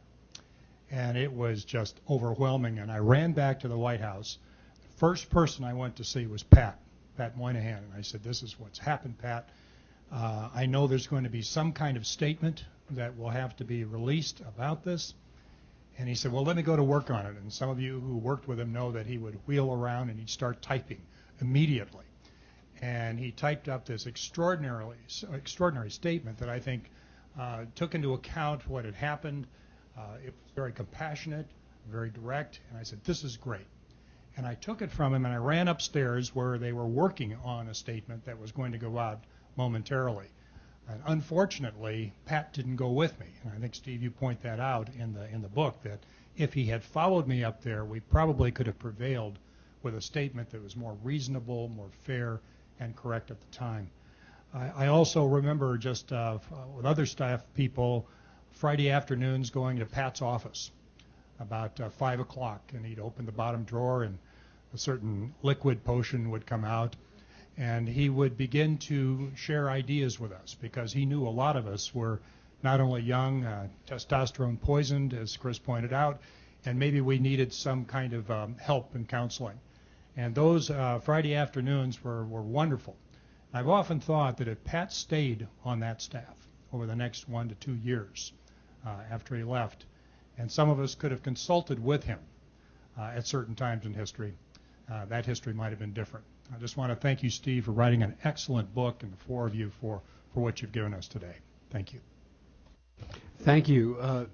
And it was just overwhelming, and I ran back to the White House. The first person I went to see was Pat Moynihan, and I said, this is what's happened, Pat. I know there's going to be some kind of statement that will have to be released about this. And he said, well, let me go to work on it. And some of you who worked with him know that he would wheel around and he'd start typing immediately. And he typed up this extraordinary statement that I think took into account what had happened. It was very compassionate, very direct, and I said, this is great. And I took it from him and I ran upstairs where they were working on a statement that was going to go out momentarily. And unfortunately, Pat didn't go with me. And I think, Steve, you point that out in the book, that if he had followed me up there, we probably could have prevailed with a statement that was more reasonable, more fair, and correct at the time. I also remember just with other staff people, Friday afternoons going to Pat's office about 5 o'clock, and he'd open the bottom drawer and a certain liquid potion would come out, and he would begin to share ideas with us because he knew a lot of us were not only young, testosterone poisoned, as Chris pointed out, and maybe we needed some kind of help and counseling. And those Friday afternoons were wonderful. I've often thought that if Pat stayed on that staff over the next 1 to 2 years after he left, and some of us could have consulted with him at certain times in history, that history might have been different. I just want to thank you, Steve, for writing an excellent book, and the 4 of you for what you've given us today. Thank you. Thank you,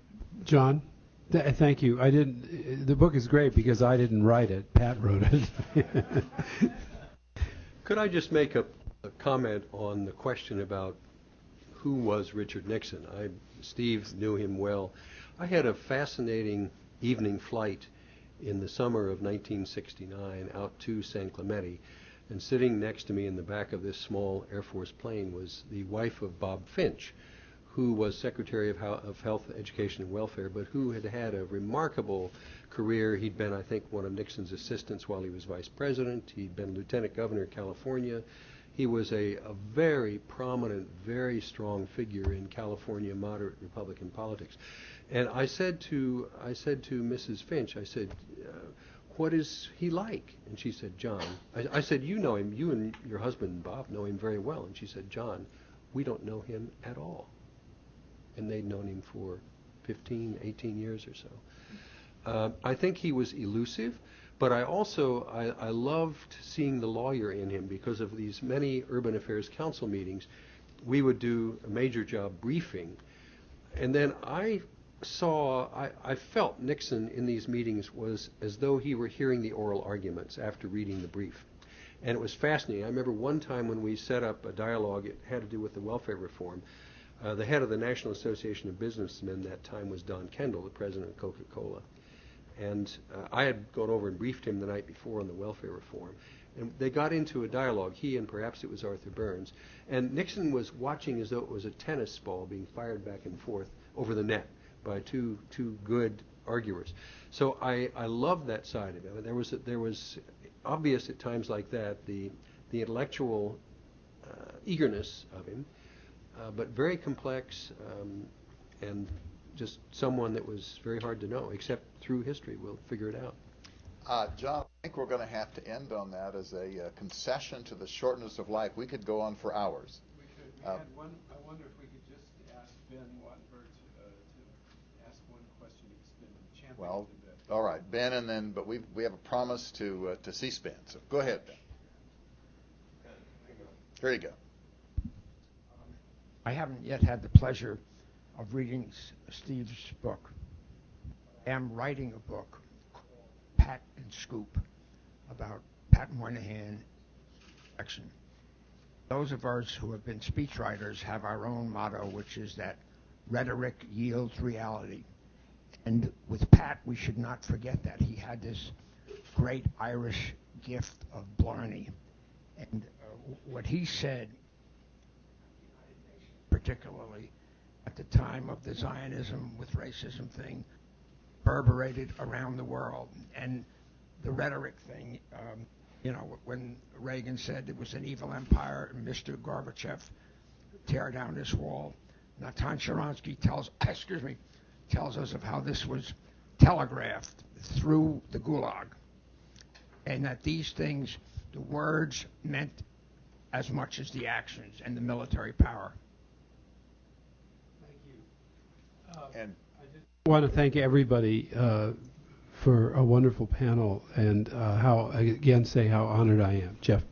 John. Thank you. The book is great because I didn't write it. Pat wrote it. Could I just make a comment on the question about who was Richard Nixon? Steve knew him well. I had a fascinating evening flight in the summer of 1969 out to San Clemente, and sitting next to me in the back of this small Air Force plane was the wife of Bob Finch, who was Secretary of Health, Education, and Welfare, but who had had a remarkable career. He'd been, I think, one of Nixon's assistants while he was vice president. He'd been lieutenant governor of California. He was a very prominent, very strong figure in California moderate Republican politics. And I said to Mrs. Finch, I said, what is he like? And she said, John. I said, you know him. You and your husband, Bob, know him very well. And she said, John, we don't know him at all. And they'd known him for 15, 18 years or so. I think he was elusive, but I loved seeing the lawyer in him because of these many Urban Affairs Council meetings. We would do a major job briefing, and then I felt Nixon in these meetings was as though he were hearing the oral arguments after reading the brief. And it was fascinating. I remember one time when we set up a dialogue, it had to do with the welfare reform. The head of the National Association of Businessmen that time was Don Kendall, the president of Coca-Cola. And I had gone over and briefed him the night before on the welfare reform. And they got into a dialogue, he and perhaps it was Arthur Burns. And Nixon was watching as though it was a tennis ball being fired back and forth over the net by two good arguers. So I loved that side of it. There was obvious at times like that the intellectual eagerness of him, but very complex and just someone that was very hard to know, except through history. We'll figure it out. John, I think we're going to have to end on that as a concession to the shortness of life. We could go on for hours. We could. We had one. I wonder if we could just ask Ben Wattenberg to ask one question. He's been championing Well, a bit. all right, Ben, but we have a promise to C-SPAN. So go ahead, Ben. Here you go. I haven't yet had the pleasure of reading Steve's book. I am writing a book called Pat and Scoop about Pat Moynihan election. Those of us who have been speechwriters have our own motto, which is that rhetoric yields reality. And with Pat, we should not forget that. He had this great Irish gift of blarney. And what he said, particularly at the time of the Zionism with racism thing, reverberated around the world. And the rhetoric thing, when Reagan said it was an evil empire and Mr. Gorbachev tear down this wall, Natan Sharansky tells us of how this was telegraphed through the Gulag, and that these things, the words meant as much as the actions and the military power. Thank you. And I just want to thank everybody for a wonderful panel, and say how honored I am. Jeff.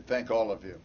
thank all of you.